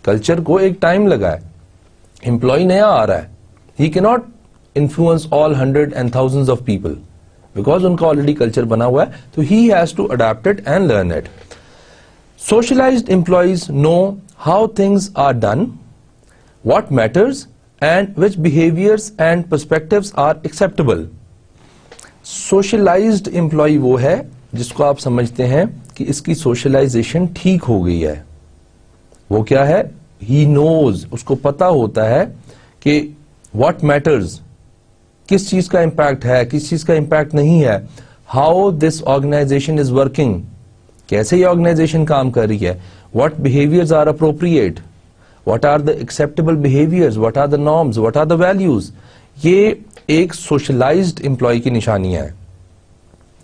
کلچر کو ایک ٹائم لگا ہے, امپلائی نیا آ رہا ہے, he can not influence all 100 and thousands of people because ان کا آلریڈی کلچر بنا ہوا ہے. تو he has to adapt it and learn it. Socialized employees know how things are done, what matters, and which behaviors and perspectives are acceptable. Socialized employee وہ ہے جس کو آپ سمجھتے ہیں کہ اس کی socialization ٹھیک ہو گئی ہے. وہ کیا ہے, he knows, اس کو پتا ہوتا ہے کہ what matters, کس چیز کا امپیکٹ ہے, کس چیز کا امپیکٹ نہیں ہے, how this organization is working, کیسے یہ آرگنائزیشن کام کر رہی ہے, what behaviors are appropriate, what are the acceptable behaviors, what are the norms, what are the values. یہ ایک سوشلائزڈ امپلائی کی نشانی ہے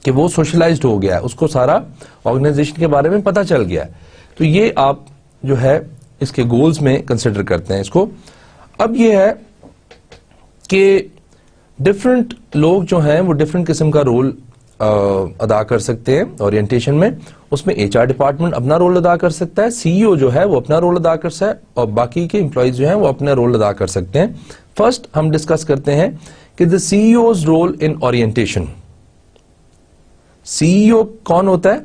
کہ وہ سوشلائزڈ ہو گیا ہے, اس کو سارا آرگنائزیشن کے بارے میں پتا چل گیا ہے. تو یہ آپ جو ہے اس کے گولز میں کنسیڈر کرتے ہیں اس کو. اب یہ ہے کہ ڈفرنٹ لوگ جو ہیں وہ ڈفرنٹ قسم کا رول ادا کر سکتے ہیں اورینٹیشن میں. اس میں ایچ آر ڈپارٹمنٹ اپنا رول ادا کر سکتا ہے, سی ای او جو ہے وہ اپنا رول ادا کر سکتا ہے, اور باقی کے امپلائیز جو ہیں وہ اپنا رول ادا کر سکتے ہیں. فرسٹ ہم ڈسکس کرتے ہیں کہ the C E O's role in orientation. C E O کون ہوتا ہے,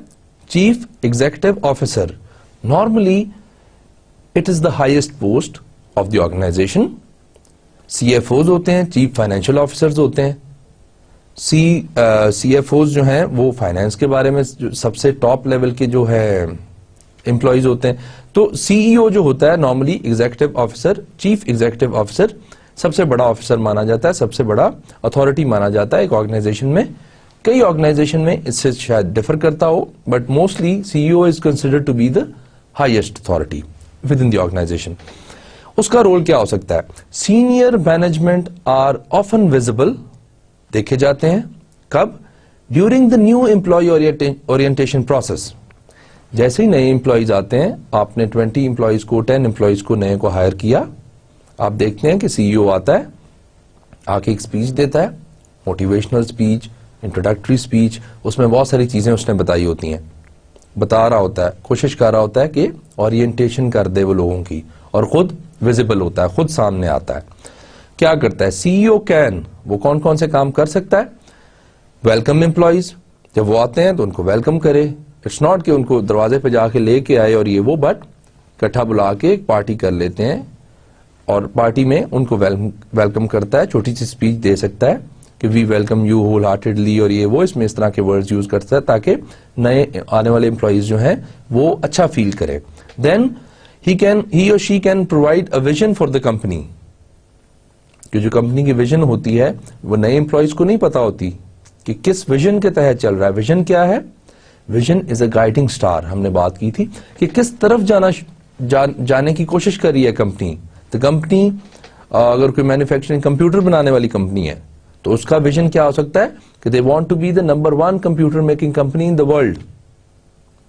chief executive officer. Normally it is the highest post of the organization. C F O's ہوتے ہیں, چیف فائنینشیل آفیسرز ہوتے ہیں. سی ایف اوز جو ہیں وہ فائنینس کے بارے میں سب سے ٹاپ لیول کے جو ہے امپلائیز ہوتے ہیں. تو سی ای او جو ہوتا ہے normally executive officer, chief executive officer سب سے بڑا آفیسر مانا جاتا ہے, سب سے بڑا اتھارٹی مانا جاتا ہے ایک آرگنائزیشن میں. کئی آرگنائزیشن میں اس سے شاید ڈفر کرتا ہو, but mostly C E O is considered to be the highest authority within the organization. اس کا رول کیا ہو سکتا ہے, senior management are often visible, دیکھے جاتے ہیں کب, during the new employee orientation process. جیسے ہی نئے امپلائیز آتے ہیں, آپ نے 20 امپلائیز کو 10 امپلائیز کو نئے کو ہائر کیا, آپ دیکھتے ہیں کہ سی ای او آتا ہے, آ کے ایک اسپیچ دیتا ہے, موٹیویشنل اسپیچ, انٹروڈکٹری اسپیچ, اس میں بہت ساری چیزیں اس نے بتائی ہوتی ہیں, بتا رہا ہوتا ہے, کوشش کر رہا ہوتا ہے کہ اورینٹیشن کر دے وہ لوگوں کی, اور خود ویزیبل ہوتا ہے, خود سامنے آتا ہے. کیا کرتا ہے سی ای او کین, وہ کون کون سے کام کر سکتا ہے, ویلکم امپلائیز, جب وہ آتے ہیں تو ان کو ویلکم کرے. اٹس ناٹ کہ ان کو دروازے پہ جا کے لے کے آئے اور یہ وہ, بٹ اکٹھا بلا کے ایک پارٹی کر لیتے ہیں, اور پارٹی میں ان کو ویلکم کرتا ہے, چھوٹی سی اسپیچ دے سکتا ہے کہ we welcome you wholeheartedly, اور یہ وہ اس میں اس طرح کے ورڈز یوز کرتا ہے تاکہ نئے آنے والے امپلائیز جو ہیں وہ اچھا فیل کریں. دین he or she can provide a vision for the company. کہ جو کمپنی کی ویژن ہوتی ہے وہ نئے امپلائیز کو نہیں پتا ہوتی کہ کس ویژن کے تحت چل رہا ہے. ویژن کیا ہے, vision is a guiding star. ہم نے بات کی تھی کہ کس طرف جانے کی کوشش کر رہی ہے کمپنی. تو کمپنی اگر کوئی مینوفیکچرنگ کمپیوٹر بنانے والی کمپنی ہے تو اس کا ویژن کیا ہو سکتا ہے کہ they want to be the number 1 computer making company in the world.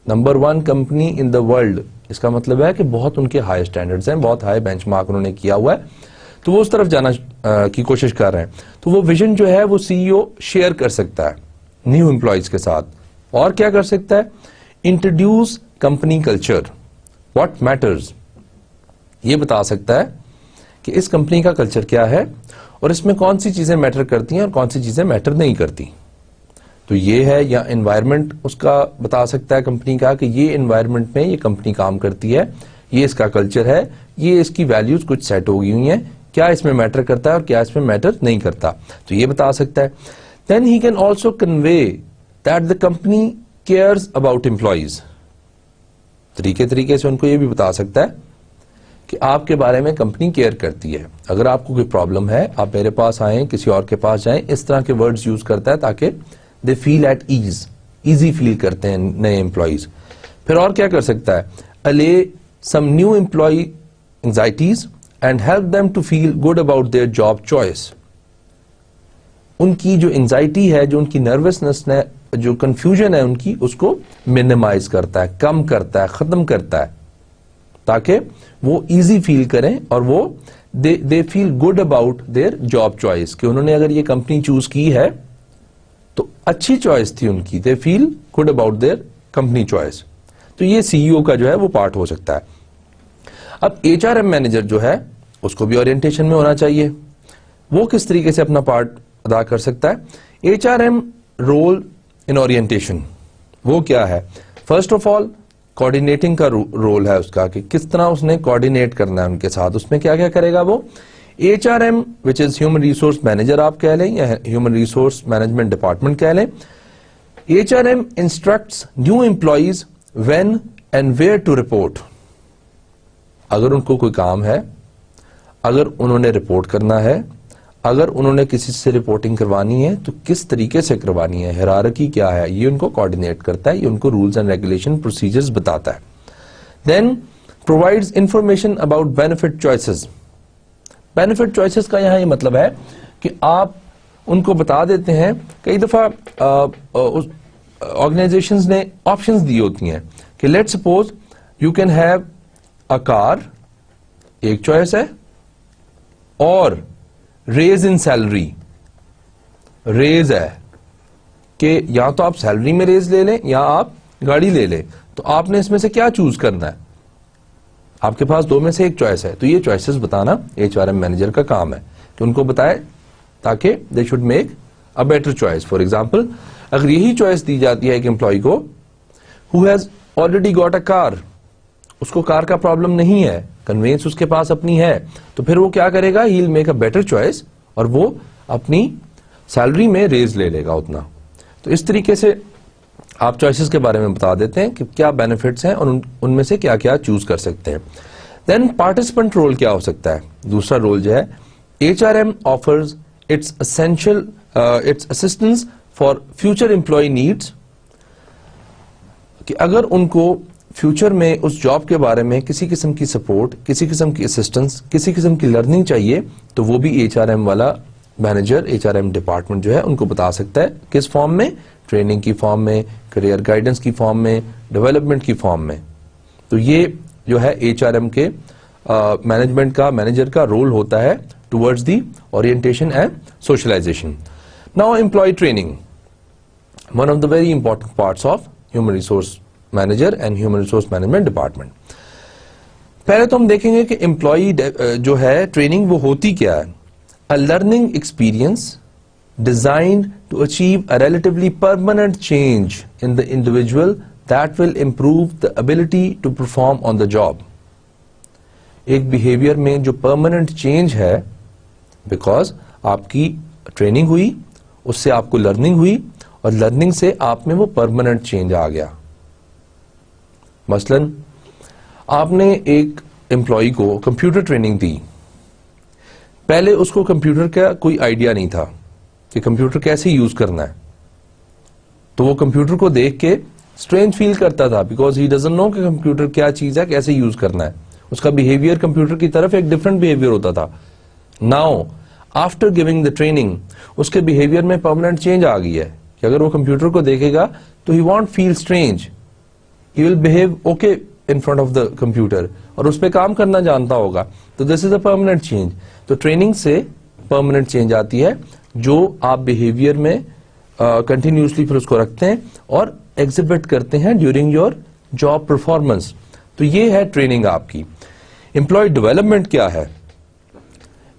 Number 1 company in the world, اس کا مطلب ہے کہ بہت ان کے ہائی اسٹینڈرڈز ہیں, بہت ہائی بینچ مارک انہوں نے کیا ہوا ہے, تو وہ اس طرف جانا کی کوشش کر رہے ہیں. تو وہ ویژن جو ہے وہ سی ای او شیئر کر سکتا ہے نیو امپلائیز کے ساتھ. اور کیا کر سکتا ہے, introduce company culture, what matters, یہ بتا سکتا ہے کہ اس کمپنی کا کلچر کیا ہے اور اس میں کون سی چیزیں میٹر کرتی ہیں اور کون سی چیزیں میٹر نہیں کرتی. تو یہ ہے, یا انوائرمنٹ اس کا بتا سکتا ہے کمپنی کا کہ یہ انوائرمنٹ میں یہ کمپنی کام کرتی ہے, یہ اس کا کلچر ہے, یہ اس کی ویلیوز کچھ سیٹ ہو گئی ہوئی ہیں, کیا اس میں میٹر کرتا ہے اور کیا اس میں میٹر نہیں کرتا, تو یہ بتا سکتا ہے. Then he can also convey that the company cares about employees. طریقے سے ان کو یہ بھی بتا سکتا ہے کہ آپ کے بارے میں کمپنی کیئر کرتی ہے. اگر آپ کو کوئی پرابلم ہے آپ میرے پاس آئیں, کسی اور کے پاس جائیں, اس طرح کے ورڈز یوز کرتا ہے تاکہ دے فیل ایٹ ایز, ایزی فیل کرتے ہیں نئے امپلائیز. پھر اور کیا کر سکتا ہے, allay some new employee anxieties and help them to feel good about their job choice. ان کی جو انگزائٹی ہے, جو ان کی نروسنس ہے, جو کنفیوژن ہے ان کی, اس کو منیمائز کرتا ہے, کم کرتا ہے, ختم کرتا ہے, تاکہ وہ ایزی فیل کریں اور وہ they feel good about their job choice, کہ انہوں نے اگر یہ کمپنی چوز کی ہے تو اچھی چوائس تھی ان کی, they feel good about their company choice. تو یہ سی ای او کا جو ہے وہ پارٹ ہو سکتا ہے. اب ایچ آر ایم مینیجر جو ہے اس کو بھی اورینٹیشن میں ہونا چاہیے. وہ کس طریقے سے اپنا پارٹ ادا کر سکتا ہے؟ H R M role in orientation وہ کیا ہے؟ فرسٹ آف آل کوآرڈینیٹنگ کا رول ہے اس کا, کہ کس طرح اس نے کوآرڈینیٹ کرنا ہے ان کے ساتھ. اس میں کیا کیا کرے گا وہ؟ H R M which is human resource manager آپ کہہ لیں, یا ہیومن ریسورس مینجمنٹ ڈپارٹمنٹ کہہ لیں. H R M instructs new employees when and where to report. اگر ان کو کوئی کام ہے, اگر انہوں نے رپورٹ کرنا ہے, اگر انہوں نے کسی سے رپورٹنگ کروانی ہے تو کس طریقے سے کروانی ہے, ہیرارکی کیا ہے, یہ ان کو کوآرڈینیٹ کرتا ہے, یہ ان کو رولز اینڈ ریگولیشن پروسیجرز بتاتا ہے. Then provides information about benefit choices. Benefit choices کا یہاں یہ مطلب ہے کہ آپ ان کو بتا دیتے ہیں. کئی دفعہ آرگنائزیشنز نے آپشنز دی ہوتی ہیں کہ let suppose you can have a car, ایک چوائس ہے, اور ریز ان سیلری, ریز ہے کہ یا تو آپ سیلری میں ریز لے لیں یا آپ گاڑی لے لیں. تو آپ نے اس میں سے کیا چوز کرنا ہے؟ آپ کے پاس دو میں سے ایک چوائس ہے. تو یہ چوائسز بتانا ایچ آر ایم مینیجر کا کام ہے کہ ان کو بتائے تاکہ they should make a better choice. For example اگر یہی چوائس دی جاتی ہے ایک امپلائی کو who has already got a car, اس کو کار کا پرابلم نہیں ہے, کنوینس اس کے پاس اپنی ہے, تو پھر وہ کیا کرے گا؟ He will make a better choice, اور وہ اپنی سیلری میں ریز لے لے گا اتنا. تو اس طریقے سے آپ چوائسز کے بارے میں بتا دیتے ہیں کہ کیا بینیفٹس ہیں اور ان میں سے کیا کیا چوز کر سکتے ہیں. دین پارٹیسپینٹ رول کیا ہو سکتا ہے؟ دوسرا رول جو ہے, H R M offers its assistance for future employee needs. کہ اگر ان کو فیوچر میں اس جاب کے بارے میں کسی قسم کی سپورٹ, کسی قسم کی اسسٹنس, کسی قسم کی لرننگ چاہیے, تو وہ بھی ایچ آر ایم والا manager, H R M department جو ہے ان کو بتا سکتا ہے. کس فارم میں؟ ٹریننگ کی فارم میں, کریئر گائیڈنس کی فارم میں, ڈیولپمنٹ کی فارم میں. تو یہ جو ہے ایچ آر ایم کے مینجمنٹ کا, مینیجر کا رول ہوتا ہے towards the orientation and socialisation. Now employee training, one of the very important parts of human resource manager and human resource management department. پہلے تو ہم دیکھیں گے کہ امپلائی جو ہے ٹریننگ وہ ہوتی کیا ہے؟ A learning experience designed to achieve a relatively permanent change in the individual that will improve the ability to perform on the job. ایک بیہیویئر میں جو پرماننٹ چینج ہے, بیکاز آپ کی ٹریننگ ہوئی, اس سے آپ کو لرننگ ہوئی, اور لرننگ سے آپ میں وہ پرماننٹ چینج آ گیا. مثلا آپ نے ایک امپلائی کو کمپیوٹر ٹریننگ دی. پہلے اس کو کمپیوٹر کا کوئی آئیڈیا نہیں تھا کہ کمپیوٹر کیسے یوز کرنا ہے, تو وہ کمپیوٹر کو دیکھ کے اسٹرینج فیل کرتا تھا بیکاز ہی ڈزنٹ نو کہ کمپیوٹر کیا چیز ہے, کیسے یوز کرنا ہے. اس کا بہیویئر کمپیوٹر کی طرف ایک ڈفرنٹ بہیویئر ہوتا تھا. Now after giving the training اس کے بہیویئر میں پرماننٹ چینج آ گئی ہے کہ اگر وہ کمپیوٹر کو دیکھے گا تو he want feel strange, he will behave okay in front of the computer, اور اس پہ کام کرنا جانتا ہوگا. تو this is a permanent change. تو ٹریننگ سے پرماننٹ چینج آتی ہے جو آپ بہیویئر میں کنٹینیوسلی پھر اس کو رکھتے ہیں اور ایگزیبٹ کرتے ہیں ڈیورنگ یور جاب پرفارمنس. تو یہ ہے ٹریننگ آپ کی. امپلائی ڈیولپمنٹ کیا ہے,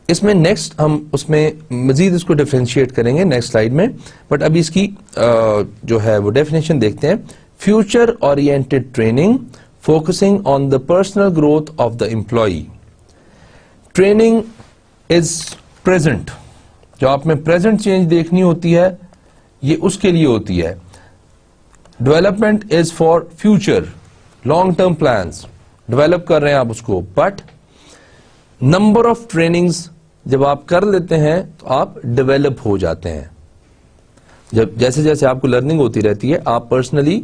اس میں نیکسٹ ہم اس میں مزید اس کو ڈیفرینشیٹ کریں گے نیکسٹ سلائیڈ میں, بٹ ابھی اس کی جو ہے وہ ڈیفینیشن دیکھتے ہیں. Future oriented training focusing on the personal growth of the employee. Training is present, جو آپ میں پریزنٹ چینج دیکھنی ہوتی ہے یہ اس کے لیے ہوتی ہے. Development is for future, long term plans develop کر رہے ہیں آپ اس کو. بٹ نمبر آف ٹریننگز جب آپ کر لیتے ہیں تو آپ ڈیولپ ہو جاتے ہیں. جب جیسے جیسے آپ کو لرننگ ہوتی رہتی ہے آپ personally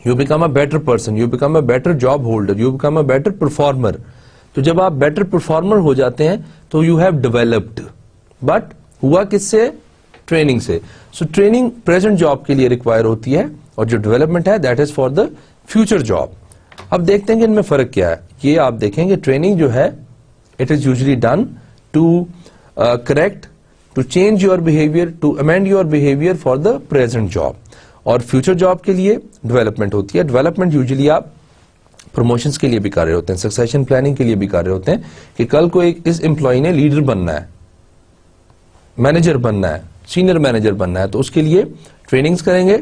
you become a better person, you become a better job holder, you become a better performer. تو جب آپ بیٹر پرفارمر ہو جاتے ہیں تو یو ہیو ڈیولپڈ. بٹ ہوا کس سے؟ ٹریننگ سے. سو ٹریننگ پریزنٹ جاب کے لیے ریکوائر ہوتی ہے اور جو ڈیولپمنٹ ہے that is for the future job. اب دیکھتے ہیں کہ ان میں فرق کیا ہے. یہ آپ دیکھیں گے ٹریننگ جو ہے it is usually done to correct, to change your behaviour, to amend your behaviour for the present job. اور فیوچر جاب کے لیے ڈیولپمنٹ ہوتی ہے. ڈیولپمنٹ یوزلی آپ پروموشنز کے لیے بھی کر رہے ہوتے ہیں, سکسیشن پلاننگ کے لیے بھی کر رہے ہوتے ہیں کہ کل کو اس امپلائی نے لیڈر بننا ہے, مینیجر بننا ہے, سینئر مینیجر بننا ہے, تو اس کے لیے ٹریننگز کریں گے.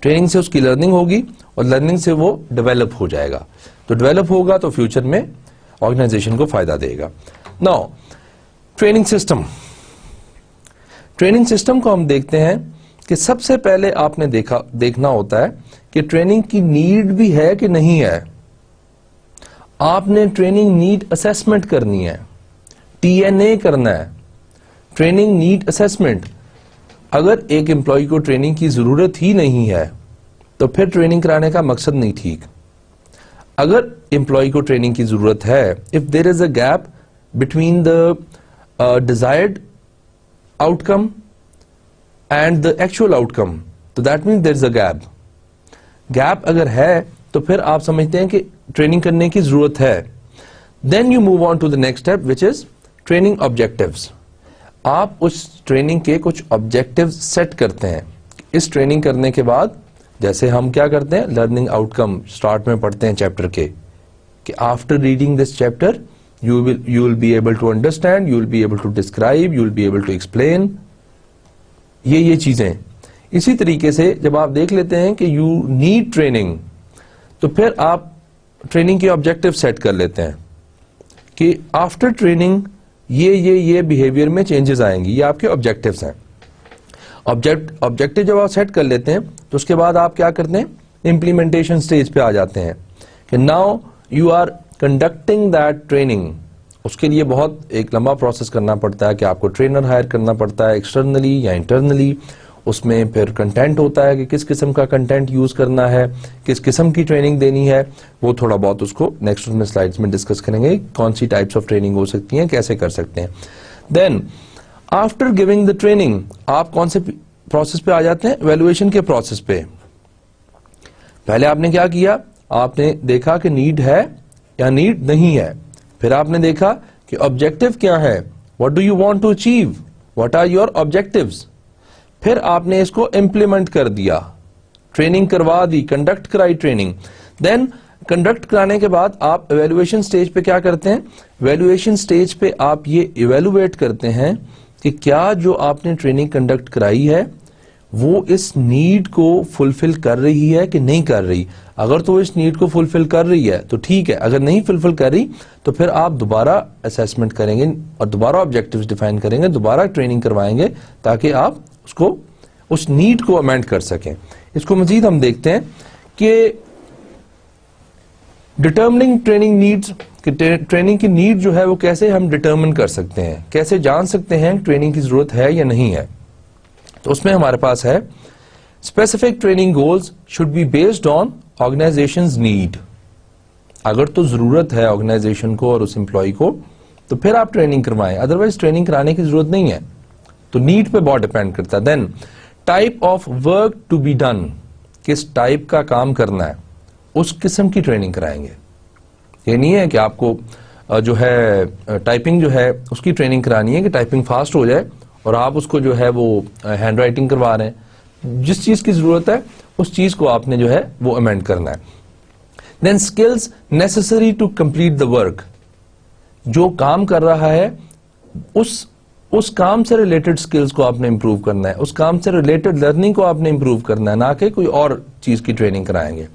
ٹریننگ سے اس کی لرننگ ہوگی اور لرننگ سے وہ ڈیولپ ہو جائے گا. تو ڈیولپ ہوگا تو فیوچر میں آرگنائزیشن کو فائدہ دے گا. Now training system. Training system کو ہم دیکھتے ہیں کہ سب سے پہلے آپ نے دیکھنا ہوتا ہے کہ ٹریننگ کی نیڈ بھی ہے کہ نہیں ہے. آپ نے ٹریننگ نیڈ اسیسمنٹ کرنی ہے, TNA کرنا ہے, ٹریننگ نیڈ اسیسمنٹ. اگر ایک امپلائی کو ٹریننگ کی ضرورت ہی نہیں ہے تو پھر ٹریننگ کرانے کا مقصد نہیں ٹھیک. اگر امپلائی کو ٹریننگ کی ضرورت ہے, if there is a gap between the desired outcome and the actual outcome, تو that means there is a gap. Gap اگر ہے تو پھر آپ سمجھتے ہیں کہ ٹریننگ کرنے کی ضرورت ہے. Then you move on to the next step which is training objectives. آپ اس ٹریننگ کے کچھ آبجیکٹیو سیٹ کرتے ہیں. اس ٹریننگ کرنے کے بعد جیسے ہم کیا کرتے ہیں, لرننگ آؤٹ کم اسٹارٹ میں پڑھتے ہیں چیپٹر کے, کہ after reading this chapter you will be able to understand, you will be able to describe, you will be able to explain. یہ چیزیں. اسی طریقے سے جب آپ دیکھ لیتے ہیں کہ یو نیڈ ٹریننگ تو پھر آپ ٹریننگ کے آبجیکٹیو سیٹ کر لیتے ہیں کہ آفٹر ٹریننگ یہ بہیویئر میں چینجز آئیں گی. یہ آپ کے آبجیکٹیوز ہیں. آبجیکٹیو جب آپ سیٹ کر لیتے ہیں تو اس کے بعد آپ کیا کرتے ہیں, امپلیمنٹیشن سٹیج پہ آ جاتے ہیں کہ now you are conducting that training. اس کے لیے بہت ایک لمبا پروسیس کرنا پڑتا ہے کہ آپ کو ٹرینر ہائر کرنا پڑتا ہے ایکسٹرنلی یا انٹرنلی. اس میں پھر کنٹینٹ ہوتا ہے کہ کس قسم کا کنٹینٹ یوز کرنا ہے, کس قسم کی ٹریننگ دینی ہے. وہ تھوڑا بہت اس کو نیکسٹ میں سلائیڈز میں ڈسکس کریں گے کون سی ٹائپس آف ٹریننگ ہو سکتی ہیں, کیسے کر سکتے ہیں. Then after giving the training آپ کون سے پروسیس پہ آ جاتے ہیں, ایویلویشن کے پروسیس پہ. پہلے آپ نے کیا کیا, آپ نے دیکھا کہ نیڈ ہے یا نیڈ نہیں ہے. پھر آپ نے دیکھا کہ آبجیکٹیو کیا ہے, what do you want to achieve, what are your objectives. پھر آپ نے اس کو امپلیمنٹ کر دیا, ٹریننگ کروا دی, کنڈکٹ کرائی ٹریننگ. دین کنڈکٹ کرانے کے بعد آپ ایویلویشن سٹیج پہ کیا کرتے ہیں, ایویلویشن سٹیج پہ آپ یہ ایویلویٹ کرتے ہیں کہ کیا جو آپ نے ٹریننگ کنڈکٹ کرائی ہے وہ اس نیڈ کو فلفل کر رہی ہے کہ نہیں کر رہی. اگر تو اس نیڈ کو فلفل کر رہی ہے تو ٹھیک ہے, اگر نہیں فلفل کر رہی تو پھر آپ دوبارہ اسیسمنٹ کریں گے اور دوبارہ آبجیکٹیوز ڈیفائن کریں گے, دوبارہ ٹریننگ کروائیں گے تاکہ آپ اس نیڈ کو امینڈ کر سکیں. اس کو مزید ہم دیکھتے ہیں کہ ڈٹرمننگ ٹریننگ نیڈز, ٹریننگ کی نیڈ جو ہے وہ کیسے ہم ڈٹرمن کر سکتے ہیں, کیسے جان سکتے ہیں ٹریننگ کی ضرورت ہے یا نہیں ہے. تو اس میں ہمارے پاس ہے Specific training goals should be based on organization's need. اگر تو ضرورت ہے آرگنائزیشن کو اور اس امپلائی کو تو پھر آپ ٹریننگ کروائیں, ادروائز ٹریننگ کرانے کی ضرورت نہیں ہے. تو نیڈ پہ بہت ڈیپینڈ کرتا ہے. Then type of work to be done, کس ٹائپ کا کام کرنا ہے اس قسم کی ٹریننگ کرائیں گے. یہ نہیں ہے کہ آپ کو جو ہے ٹائپنگ جو ہے اس کی ٹریننگ کرانی ہے کہ ٹائپنگ فاسٹ ہو جائے اور آپ اس کو جو ہے وہ ہینڈ رائٹنگ کروا رہے ہیں. جس چیز کی ضرورت ہے اس چیز کو آپ نے جو ہے وہ امینڈ کرنا ہے. Then skills necessary to complete the work, جو کام کر رہا ہے اس کام سے ریلیٹڈ اسکلز کو آپ نے امپروو کرنا ہے, اس کام سے ریلیٹڈ لرننگ کو آپ نے امپروو کرنا ہے, نہ کہ کوئی اور چیز کی ٹریننگ کرائیں گے.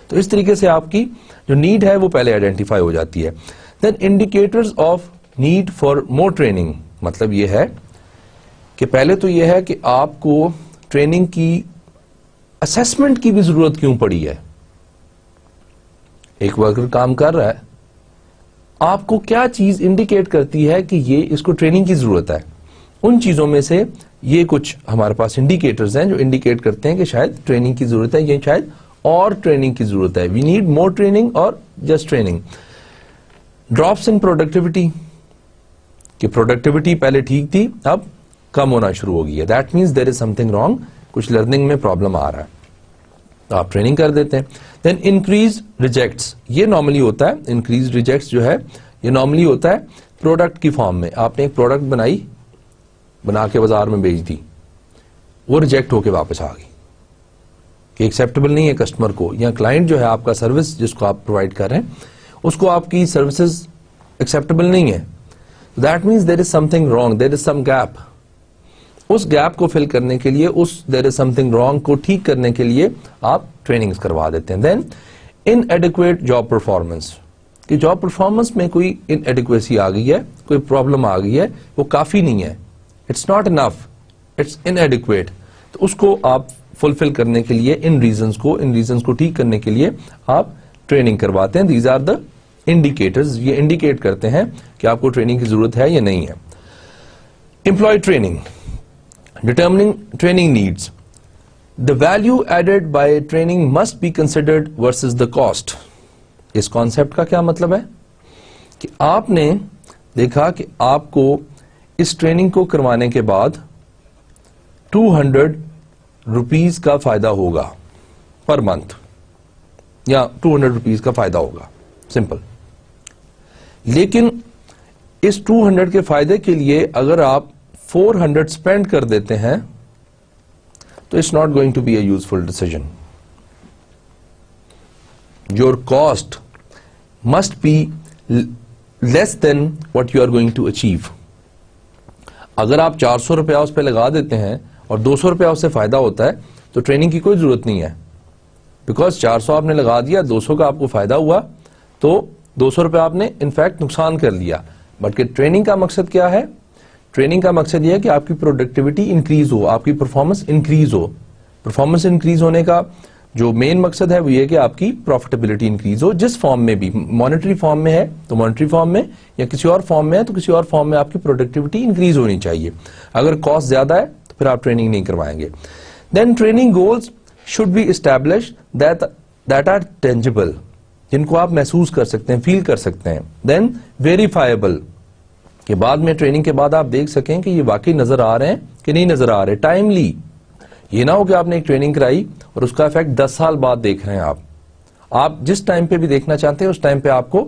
تو اس طریقے سے آپ کی جو نیڈ ہے وہ پہلے آئیڈینٹیفائی ہو جاتی ہے. Then indicators of need for more training, مطلب یہ ہے کہ پہلے تو یہ ہے کہ آپ کو ٹریننگ کی اسیسمنٹ کی بھی ضرورت کیوں پڑی ہے. ایک ورکر کام کر رہا ہے, آپ کو کیا چیز انڈیکیٹ کرتی ہے کہ یہ اس کو ٹریننگ کی ضرورت ہے. ان چیزوں میں سے یہ کچھ ہمارے پاس انڈیکیٹرز ہیں جو انڈیکیٹ کرتے ہیں کہ شاید ٹریننگ کی ضرورت ہے یا شاید اور ٹریننگ کی ضرورت ہے. وی نیڈ مور ٹریننگ اور جسٹ ٹریننگ. ڈراپس ان پروڈکٹیوٹی, کہ پروڈکٹیوٹی پہلے ٹھیک تھی اب کم ہونا شروع ہو گئی ہے. That means there is something wrong, کچھ لرننگ میں پرابلم آ رہا ہے تو آپ ٹریننگ کر دیتے ہیں. دین انکریز ریجیکٹس, یہ نارملی ہوتا ہے انکریز ریجیکٹس جو ہے یہ نارملی ہوتا ہے پروڈکٹ کی فارم میں. آپ نے ایک پروڈکٹ بنا کے بازار میں بیچ دی, وہ ریجیکٹ ہو کے واپس آ گئی کہ ایکسیپٹیبل نہیں ہے کسٹمر کو, یا کلائنٹ جو ہے آپ کا سروس جس کو آپ پرووائڈ کر رہے ہیں اس کو آپ کی سروسز ایکسیپٹیبل نہیں ہے. That means there is something wrong, there is some gap. اس گیپ کو فل کرنے کے لیے, اس دیر از سم تھنگ رانگ کو ٹھیک کرنے کے لیے آپ ٹریننگز کروا دیتے ہیں. دین ان ایڈیکویٹ جاب پرفارمنس, کہ جاب پرفارمنس میں کوئی ان ایڈیکویسی آ گئی ہے, کوئی پرابلم آ گئی ہے, وہ کافی نہیں ہے, it's not enough, it's inadequate. تو اس کو آپ فلفل کرنے کے لیے ان ریزنز کو ٹھیک کرنے کے لیے آپ ٹریننگ کرواتے ہیں. دیز آر دا انڈیکیٹرز, یہ انڈیکیٹ کرتے ہیں کہ آپ کو ٹریننگ کی ضرورت ہے یا نہیں ہے. Employee training, determining training needs. The value added by training must be considered versus the cost. اس کانسیپٹ کا کیا مطلب ہے کہ آپ نے دیکھا کہ آپ کو اس ٹریننگ کو کروانے کے بعد 200 روپیز کا فائدہ ہوگا پر منتھ, یا 200 روپیز کا فائدہ ہوگا, سمپل. لیکن اس 200 کے فائدے کے لیے اگر آپ 400 اسپینڈ کر دیتے ہیں تو it's not going to be a useful decision. Your cost must be less than what you are going to achieve. اگر آپ 400 روپیہ اس پہ لگا دیتے ہیں اور 200 روپیہ اس سے فائدہ ہوتا ہے تو ٹریننگ کی کوئی ضرورت نہیں ہے, بیکاز 400 آپ نے لگا دیا, 200 کا آپ کو فائدہ ہوا, تو 200 روپیہ آپ نے انفیکٹ نقصان کر لیا. بٹ کہ ٹریننگ کا مقصد کیا ہے؟ ٹریننگ کا مقصد یہ ہے کہ آپ کی پروڈکٹیوٹی انکریز ہو, آپ کی پرفارمنس انکریز ہو. پرفارمنس انکریز ہونے کا جو مین مقصد ہے وہ یہ کہ آپ کی پروفیٹیبلٹی انکریز ہو, جس فارم میں بھی. مانیٹری فارم میں ہے تو مانیٹری فارم میں, یا کسی اور فارم میں ہے تو کسی اور فارم میں آپ کی پروڈکٹیوٹی انکریز ہونی چاہیے. اگر کاسٹ زیادہ ہے تو پھر آپ ٹریننگ نہیں کروائیں گے. Then training goals should be establish that are tangible, جن کو آپ محسوس کر سکتے ہیں, فیل کر سکتے ہیں. دین ویریفائبل, کہ بعد میں ٹریننگ کے بعد آپ دیکھ سکیں کہ یہ واقعی نظر آ رہے ہیں کہ نہیں نظر آ رہے. ٹائملی, یہ نہ ہو کہ آپ نے ایک ٹریننگ کرائی اور اس کا افیکٹ 10 سال بعد دیکھ رہے ہیں. آپ جس ٹائم پہ بھی دیکھنا چاہتے ہیں اس ٹائم پہ آپ کو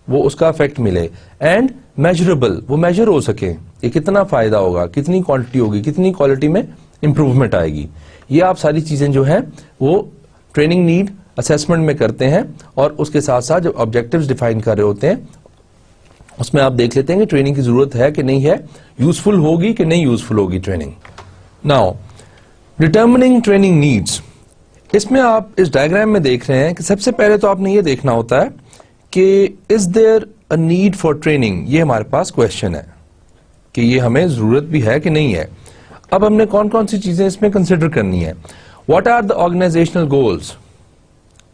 وہ اس کا افیکٹ ملے. اینڈ میجربل, وہ میجر ہو سکے کہ کتنا فائدہ ہوگا, کتنی کوانٹٹی ہوگی, کتنی کوالٹی میں امپروومنٹ آئے گی. یہ آپ ساری چیزیں جو ہیں وہ ٹریننگ نیڈ اسیسمنٹ میں کرتے ہیں, اور اس کے ساتھ ساتھ جب آبجیکٹیوز ڈیفائن کر رہے ہوتے ہیں اس میں آپ دیکھ لیتے ہیں کہ ٹریننگ کی ضرورت ہے کہ نہیں ہے, یوزفل ہوگی کہ نہیں یوزفل ہوگی training. Now determining training needs, اس میں آپ اس ڈائیگرام میں دیکھ رہے ہیں کہ سب سے پہلے تو آپ نے یہ دیکھنا ہوتا ہے کہ از دیر اے نیڈ فار ٹریننگ. یہ ہمارے پاس کوشچن ہے کہ یہ ہمیں ضرورت بھی ہے کہ نہیں ہے. اب ہم نے کون کون سی چیزیں اس میں کنسیڈر کرنی ہے. What are the organizational goals,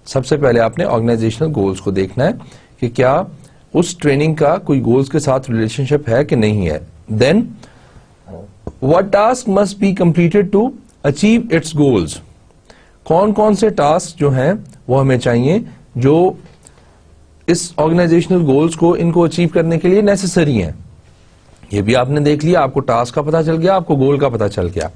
سب سے پہلے آپ نے آرگنائزیشنل گولز کو دیکھنا ہے کہ کیا اس ٹریننگ کا کوئی گولز کے ساتھ ریلیشن شپ ہے کہ نہیں ہے. دین what task must be completed to achieve its goals, کون کون سے ٹاسک جو ہیں وہ ہمیں چاہیے جو اس آرگنائزیشنل گولز کو ان کو اچیو کرنے کے لیے نیسسری ہیں. یہ بھی آپ نے دیکھ لیا, آپ کو ٹاسک کا پتا چل گیا, آپ کو گول کا پتا چل گیا.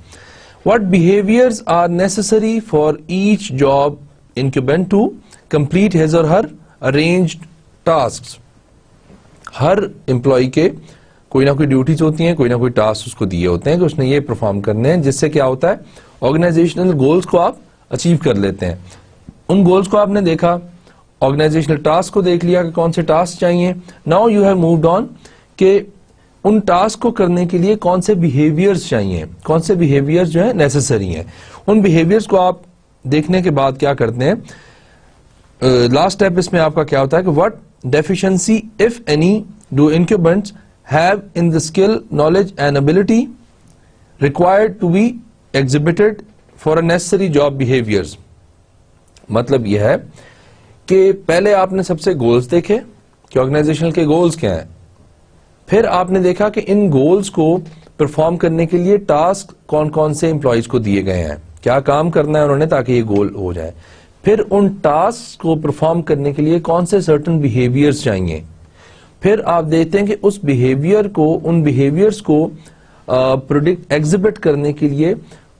What behaviors are necessary for each job incumbent to complete his or her arranged tasks. ہر امپلائی کے کوئی نہ کوئی ڈیوٹیز ہوتی ہیں, کوئی نہ کوئی ٹاسک اس کو دیے ہوتے ہیں کہ اس نے یہ پرفارم کرنے ہیں, جس سے کیا ہوتا ہے آرگنائزیشنل گولز کو آپ اچیو کر لیتے ہیں. ان گولز کو آپ نے دیکھا, آرگنائزیشنل ٹاسک کو دیکھ لیا کہ کون سے ٹاسک چاہیے. Now you have moved on کہ ان ٹاسک کو کرنے کے لیے کون سے بیہیویئرز چاہیے, کون سے بیہیویئرز جو ہیں نیسسری ہیں. ان بیہیویئرز کو آپ دیکھنے کے بعد کیا کرتے ہیں, لاسٹ اسٹیپ اس میں آپ کا کیا ہوتا ہے کہ what deficiency if any do incumbents have in the skill, knowledge and ability required to be exhibited for a necessary job behaviors. مطلب یہ ہے کہ پہلے آپ نے سب سے گولز دیکھے کہ آرگنائزیشن کے گولز کیا ہیں, پھر آپ نے دیکھا کہ ان گولز کو پرفارم کرنے کے لیے ٹاسک کون کون سے امپلائیز کو دیے گئے ہیں, کیا کام کرنا ہے انہوں نے تاکہ یہ گول ہو جائے. پھر ان ٹاسک کو پرفارم کرنے کے لیے کون سے سرٹن بیہیویئرز چاہیے. پھر آپ دیکھتے ہیں کہ اس بیہیویئر کو, ان بیہیویئرز کو ایگزیبٹ کرنے کے لیے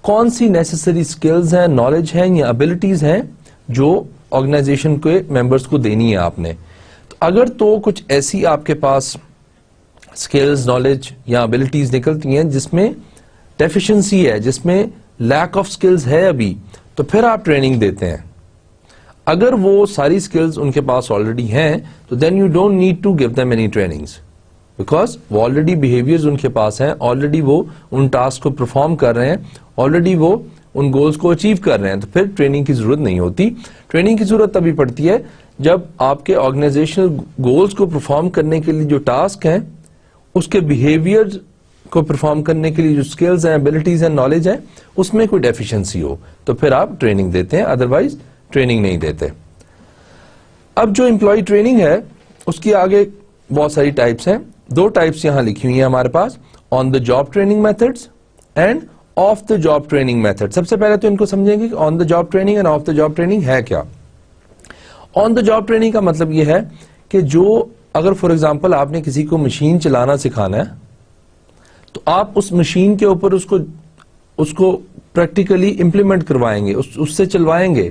کون سی نیسسری سکلز ہیں, نالج ہیں یا ابیلٹیز ہیں جو آرگنائزیشن کے ممبرز کو دینی ہے آپ نے. تو اگر تو کچھ ایسی آپ کے پاس سکلز, نالج یا ابیلٹیز نکلتی ہیں جس میں ڈیفیشنسی ہے, جس میں لیک آف سکلز ہے ابھی, تو پھر آپ ٹریننگ دیتے ہیں. اگر وہ ساری سکلز ان کے پاس آلریڈی ہیں تو then you don't need to give them any trainings, because وہ آلریڈی بیہیویئرز ان کے پاس ہیں, آلریڈی وہ ان ٹاسک کو پرفارم کر رہے ہیں, آلریڈی وہ ان گولز کو اچیو کر رہے ہیں. تو پھر ٹریننگ کی ضرورت نہیں ہوتی. ٹریننگ کی ضرورت تبھی پڑتی ہے جب آپ کے آرگنائزیشنل گولز کو پرفارم کرنے کے لیے جو ٹاسک ہیں اس کے بیہیویئر کو پرفارم کرنے کے لیے جو سکلز ہیں, ابیلٹیز ہیں, نالج ہیں, اس میں کوئی ڈیفیشنسی ہو تو پھر آپ ٹریننگ دیتے ہیں, ادروائز ٹریننگ نہیں دیتے. اب جو امپلائی ٹریننگ ہے اس کی آگے بہت ساری ٹائپس ہیں. دو ٹائپس یہاں لکھی ہوئی ہیں ہمارے پاس, on the job training methods and off the job training method. سب سے پہلے تو ان کو سمجھیں گے کہ on the job training and off the job training ہے کیا. آن دا جاب ٹریننگ کا مطلب یہ ہے کہ جو اگر فار ایگزامپل آپ نے کسی کو مشین چلانا سکھانا ہے تو آپ اس مشین کے اوپر اس کو پریکٹیکلی امپلیمنٹ کروائیں گے, اس سے چلوائیں گے,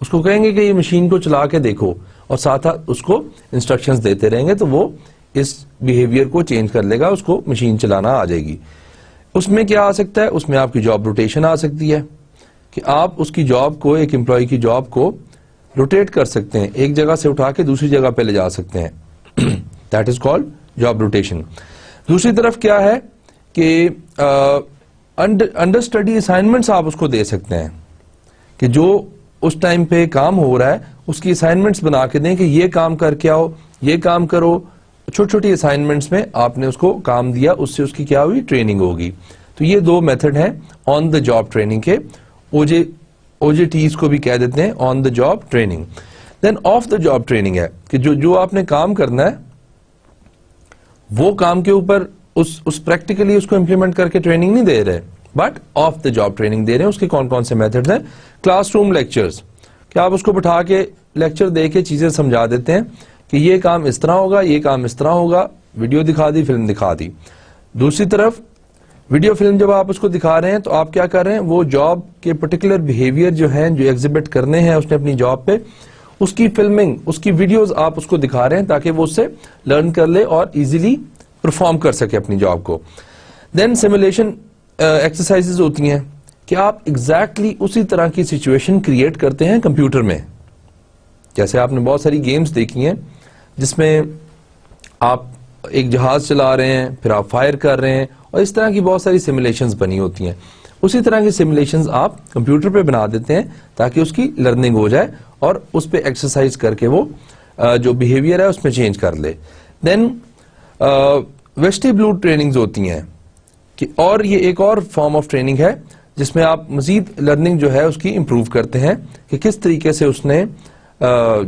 اس کو کہیں گے کہ یہ مشین کو چلا کے دیکھو اور ساتھ اس کو انسٹرکشنز دیتے رہیں گے تو وہ اس بیہیویئر کو چینج کر لے گا, اس کو مشین چلانا آ جائے گی. اس میں کیا آ سکتا ہے, اس میں آپ کی جاب روٹیشن آ سکتی ہے کہ آپ اس کی جاب کو, ایک امپلائی کی جاب کو روٹیٹ کر سکتے ہیں, ایک جگہ سے اٹھا کے دوسری جگہ پہ لے جا سکتے ہیں. That is called job rotation. دوسری طرف کیا ہے کہ انڈر اسٹڈی اسائنمنٹس آپ اس کو دے سکتے ہیں کہ جو اس ٹائم پہ کام ہو رہا ہے اس کی اسائنمنٹس بنا کے دیں کہ یہ کام کر کے آؤ, یہ کام کرو. چھوٹی چھوٹی اسائنمنٹس میں آپ نے اس کو کام دیا, اس سے اس کی کیا ہوئی, ٹریننگ ہوگی. تو یہ دو میتھڈ ہیں آن دا جاب ٹریننگ کے. او جے ٹیز کو بھی کہہ دیتے ہیں on the job training. Then off the job training ہے کہ جو آپ نے کام کرنا ہے وہ کام کے اوپر اس پریکٹیکلی اس کو امپلیمنٹ کر کے ٹریننگ نہیں دے رہے, but off the job training دے رہے ہیں. اس کے کون کون سے میتھڈز ہیں, کلاس روم لیکچرز, کہ آپ اس کو بٹھا کے لیکچر دے کے چیزیں سمجھا دیتے ہیں کہ یہ کام اس طرح ہوگا, یہ کام اس طرح ہوگا, ویڈیو دکھا دی, فلم دکھا دی. دوسری طرف ویڈیو فلم جب آپ اس کو دکھا رہے ہیں تو آپ کیا کر رہے ہیں, وہ جاب کے پرٹیکولر بیہیویئر جو ہیں جو ایگزیبٹ کرنے ہیں اس نے اپنی جاب پہ, اس کی فلمنگ, اس کی ویڈیوز آپ اس کو دکھا رہے ہیں تاکہ وہ اس سے لرن کر لے اور ایزیلی پرفارم کر سکے اپنی جاب کو. دین سیمولیشن ایکسرسائزز ہوتی ہیں کہ آپ ایگزیکٹلی اسی طرح کی سچویشن کریٹ کرتے ہیں کمپیوٹر میں. جیسے آپ نے بہت ساری گیمز دیکھی ہیں جس میں آپ ایک جہاز چلا رہے ہیں, پھر آپ فائر کر رہے ہیں, اور اس طرح کی بہت ساری سیمولیشنز بنی ہوتی ہیں. اسی طرح کی سیمولیشنز آپ کمپیوٹر پہ بنا دیتے ہیں تاکہ اس کی لرننگ ہو جائے اور اس پہ ایکسرسائز کر کے وہ جو بیہیویئر ہے اس میں چینج کر لے. دین ویسٹیبیول ٹریننگز ہوتی ہیں کہ اور یہ ایک اور فارم آف ٹریننگ ہے جس میں آپ مزید لرننگ جو ہے اس کی امپروو کرتے ہیں کہ کس طریقے سے اس نے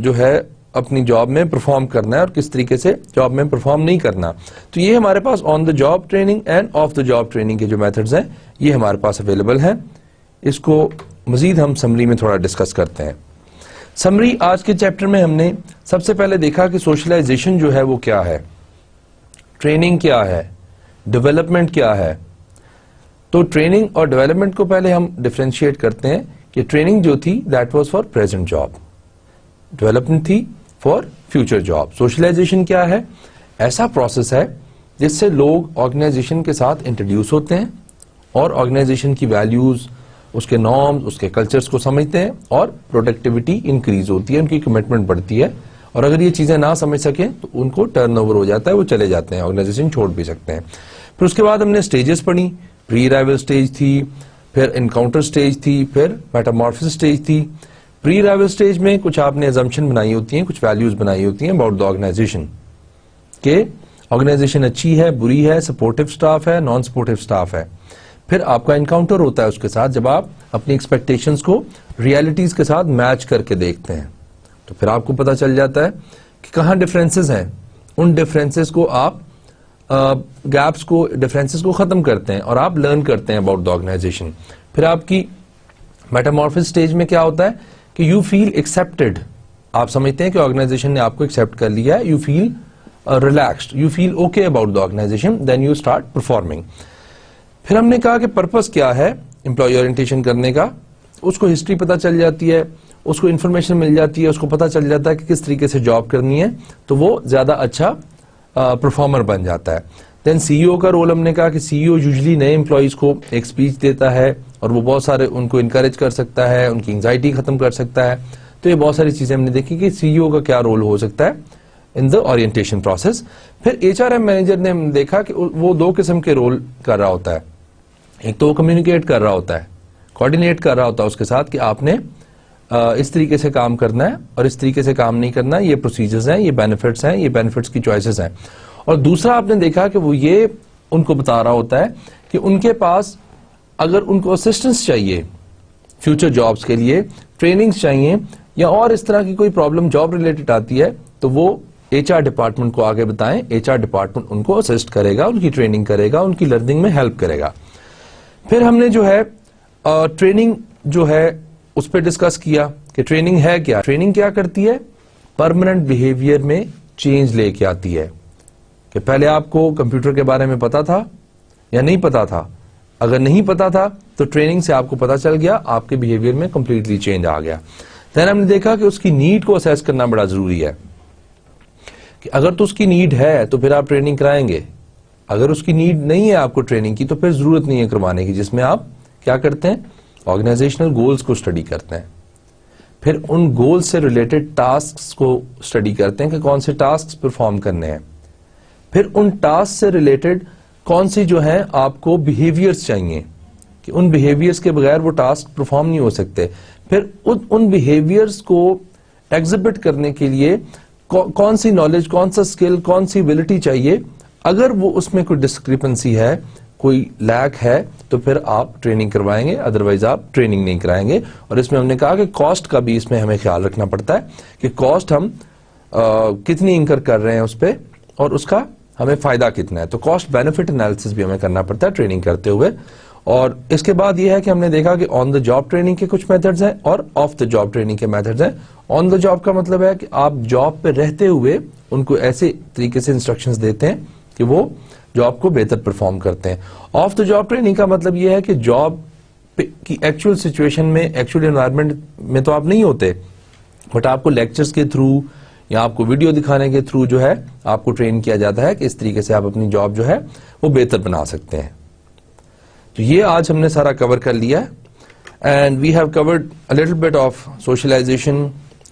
جو ہے اپنی جاب میں پرفارم کرنا ہے اور کس طریقے سے جاب میں پرفارم نہیں کرنا. تو یہ ہمارے پاس on the job training and off the job training کے جو میتھڈز ہیں یہ ہمارے پاس اویلیبل ہیں. اس کو مزید ہم سمری میں تھوڑا ڈسکس کرتے ہیں. سمری آج کے چیپٹر میں ہم نے سب سے پہلے دیکھا کہ سوشلائزیشن جو ہے وہ کیا ہے, ٹریننگ کیا ہے, ڈیولپمنٹ کیا ہے. تو ٹریننگ اور ڈیولپمنٹ کو پہلے ہم ڈفرینشیٹ کرتے ہیں کہ ٹریننگ جو تھی that was for present job, development تھی فار فیوچر جاب. سوشلائزیشن کیا ہے؟ ایسا پروسیس ہے جس سے لوگ آرگنائزیشن کے ساتھ انٹروڈیوس ہوتے ہیں اور آرگنائزیشن کی ویلیوز, اس کے نارمز, اس کے کلچرز کو سمجھتے ہیں اور پروڈکٹیوٹی انکریز ہوتی ہے, ان کی کمٹمنٹ بڑھتی ہے. اور اگر یہ چیزیں نہ سمجھ سکیں تو ان کو ٹرن اوور ہو جاتا ہے, وہ چلے جاتے ہیں, آرگنائزیشن چھوڑ بھی سکتے ہیں. پھر اس کے بعد ہم نے اسٹیجز پڑھی, پری ارائیول اسٹیج تھی, پھر انکاؤنٹر اسٹیج تھی, پھر میٹامورفس اسٹیج تھی. پری ارائیول اسٹیج میں کچھ آپ نے ازمپشن بنائی ہوتی ہیں, کچھ ویلیوز بنائی ہوتی ہیں اباؤٹ دا آرگنائزیشن, کہ آرگنائزیشن اچھی ہے, بری ہے, سپورٹیو اسٹاف ہے, نان سپورٹیو اسٹاف ہے. پھر آپ کا انکاؤنٹر ہوتا ہے اس کے ساتھ, جب آپ اپنی ایکسپیکٹیشنز کو ریالٹیز کے ساتھ میچ کر کے دیکھتے ہیں تو پھر آپ کو پتا چل جاتا ہے کہ کہاں ڈفرینسز ہیں. ان ڈفرینسز کو آپ گیپس کو, ڈفرینسز کو ختم کرتے ہیں اور آپ لرن کرتے ہیں اباؤٹ دا آرگنائزیشن. پھر آپ کی میٹامورفس اسٹیج میں کیا ہوتا ہے کہ یو فیل ایکسپٹیڈ, آپ سمجھتے ہیں کہ آرگنائزیشن نے آپ کو ایکسپٹ کر لیا ہے, you feel relaxed, you feel okay about the organisation, then you start performing. پھر ہم نے کہا کہ پرپس کیا ہے امپلائی اورینٹیشن کرنے کا, اس کو ہسٹری پتا چل جاتی ہے, اس کو انفارمیشن مل جاتی ہے, اس کو پتا چل جاتا ہے کہ کس طریقے سے جاب کرنی ہے, تو وہ زیادہ اچھا پرفارمر بن جاتا ہے. دین سی ای او کا رول ہم نے کہا کہ سی ای او یوزلی نئے امپلائیز کو ایک اسپیچ دیتا ہے اور وہ بہت سارے ان کو انکریج کر سکتا ہے, ان کی انگزائٹی ختم کر سکتا ہے. تو یہ بہت ساری چیزیں ہم نے دیکھی کہ سی ای او کا کیا رول ہو سکتا ہے ان دا اورینٹیشن پروسیس. پھر ایچ آر ایم مینیجر نے ہم دیکھا کہ وہ دو قسم کے رول کر رہا ہوتا ہے. ایک تو وہ کمیونیکیٹ کر رہا ہوتا ہے, کوآرڈینیٹ کر رہا ہوتا ہے اس کے ساتھ کہ آپ نے اس طریقے سے کام کرنا ہے اور اس طریقے سے کام نہیں کرنا, یہ پروسیجرز ہیں, یہ بینیفٹس ہیں, یہ بینیفٹس کی چوائسیز ہیں. اور دوسرا آپ نے دیکھا کہ وہ یہ ان کو بتا رہا ہوتا ہے کہ ان کے پاس اگر ان کو اسسٹنس چاہیے فیوچر جابس کے لیے, ٹریننگز چاہیے یا اور اس طرح کی کوئی پرابلم جاب ریلیٹڈ آتی ہے تو وہ ایچ آر ڈپارٹمنٹ کو آگے بتائیں. ایچ آر ڈپارٹمنٹ ان کو اسسٹ کرے گا, ان کی ٹریننگ کرے گا, ان کی لرننگ میں ہیلپ کرے گا. پھر ہم نے جو ہے ٹریننگ جو ہے اس پہ ڈسکس کیا کہ ٹریننگ ہے کیا. ٹریننگ کیا کرتی ہے؟ پرماننٹ بیہیویئر میں چینج لے کے آتی ہے. کہ پہلے آپ کو کمپیوٹر کے بارے میں پتا تھا یا نہیں پتا تھا, اگر نہیں پتا تھا تو ٹریننگ سے آپ کو پتا چل گیا, آپ کے بیہیویئر میں کمپلیٹلی چینج آ گیا. دین ہم نے دیکھا کہ اس کی نیڈ کو اسیس کرنا بڑا ضروری ہے کہ اگر تو اس کی نیڈ ہے تو پھر آپ ٹریننگ کرائیں گے, اگر اس کی نیڈ نہیں ہے آپ کو ٹریننگ کی تو پھر ضرورت نہیں ہے کروانے کی, جس میں آپ کیا کرتے ہیں, آرگنائزیشنل گولز کو اسٹڈی کرتے ہیں. پھر ان گولز سے ریلیٹڈ ٹاسکس کو اسٹڈی کرتے ہیں کہ کون سے ٹاسکس پرفارم کرنے ہیں. پھر ان ٹاسک سے ریلیٹڈ کون سی جو ہیں آپ کو بیہیویئرز چاہیے کہ ان بیہیویئرز کے بغیر وہ ٹاسک پرفارم نہیں ہو سکتے. پھر ان بیہیویئرز کو ایگزیبٹ کرنے کے لیے کون سی نالج, کون سا اسکل, کون سی ایبلٹی چاہیے. اگر وہ اس میں کوئی ڈسکرپنسی ہے, کوئی لیک ہے, تو پھر آپ ٹریننگ کروائیں گے, ادروائز آپ ٹریننگ نہیں کرائیں گے. اور اس میں ہم نے کہا کہ کاسٹ کا بھی اس میں ہمیں خیال رکھنا پڑتا ہے کہ کاسٹ ہم کتنی انکر کر رہے ہیں اس پہ اور اس کا ہمیں فائدہ کتنا ہے. تو کاسٹ بینیفٹ انالیسس بھی ہمیں کرنا پڑتا ہے ٹریننگ کرتے ہوئے. اور اس کے بعد یہ ہے کہ ہم نے دیکھا کہ آن دا جاب ٹریننگ کے کچھ میتھڈز ہیں اور آف دا جاب ٹریننگ کے میتھڈز ہیں. آن دا جاب کا مطلب ہے کہ آپ جاب پہ رہتے ہوئے ان کو ایسے طریقے سے انسٹرکشنز دیتے ہیں کہ وہ جاب کو بہتر پرفارم کرتے ہیں. آف دا جاب ٹریننگ کا مطلب یہ ہے کہ جاب کی ایکچوئل سچویشن میں, ایکچوئل انوائرمنٹ میں تو آپ نہیں ہوتے, بٹ آپ کو لیکچرز کے تھرو یا آپ کو ویڈیو دکھانے کے تھرو جو ہے آپ کو ٹرین کیا جاتا ہے کہ اس طریقے سے آپ اپنی جاب جو ہے وہ بہتر بنا سکتے ہیں. تو یہ آج ہم نے سارا کور کر لیا ہے. And we have covered a little bit of socialisation,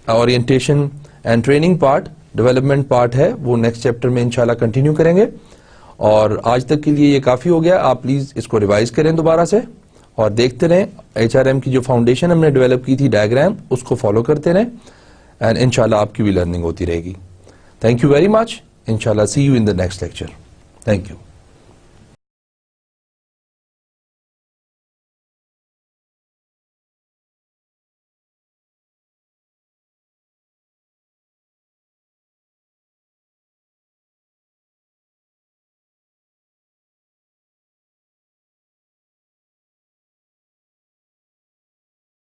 orientation and training part. Development part ہے وہ نیکسٹ چیپٹر میں انشاءاللہ کنٹینیو کریں گے. اور آج تک کے لیے یہ کافی ہو گیا. آپ پلیز اس کو ریوائز کریں دوبارہ سے اور دیکھتے رہیں. ایچ آر ایم کی جو فاؤنڈیشن ہم نے ڈیولپ کی تھی, ڈائیگرام, اس کو فالو کرتے رہیں اینڈ انشاءاللہ آپ کی بھی لرننگ ہوتی رہے گی. Thank you very much. انشاءاللہ see you in the next lecture. Thank you.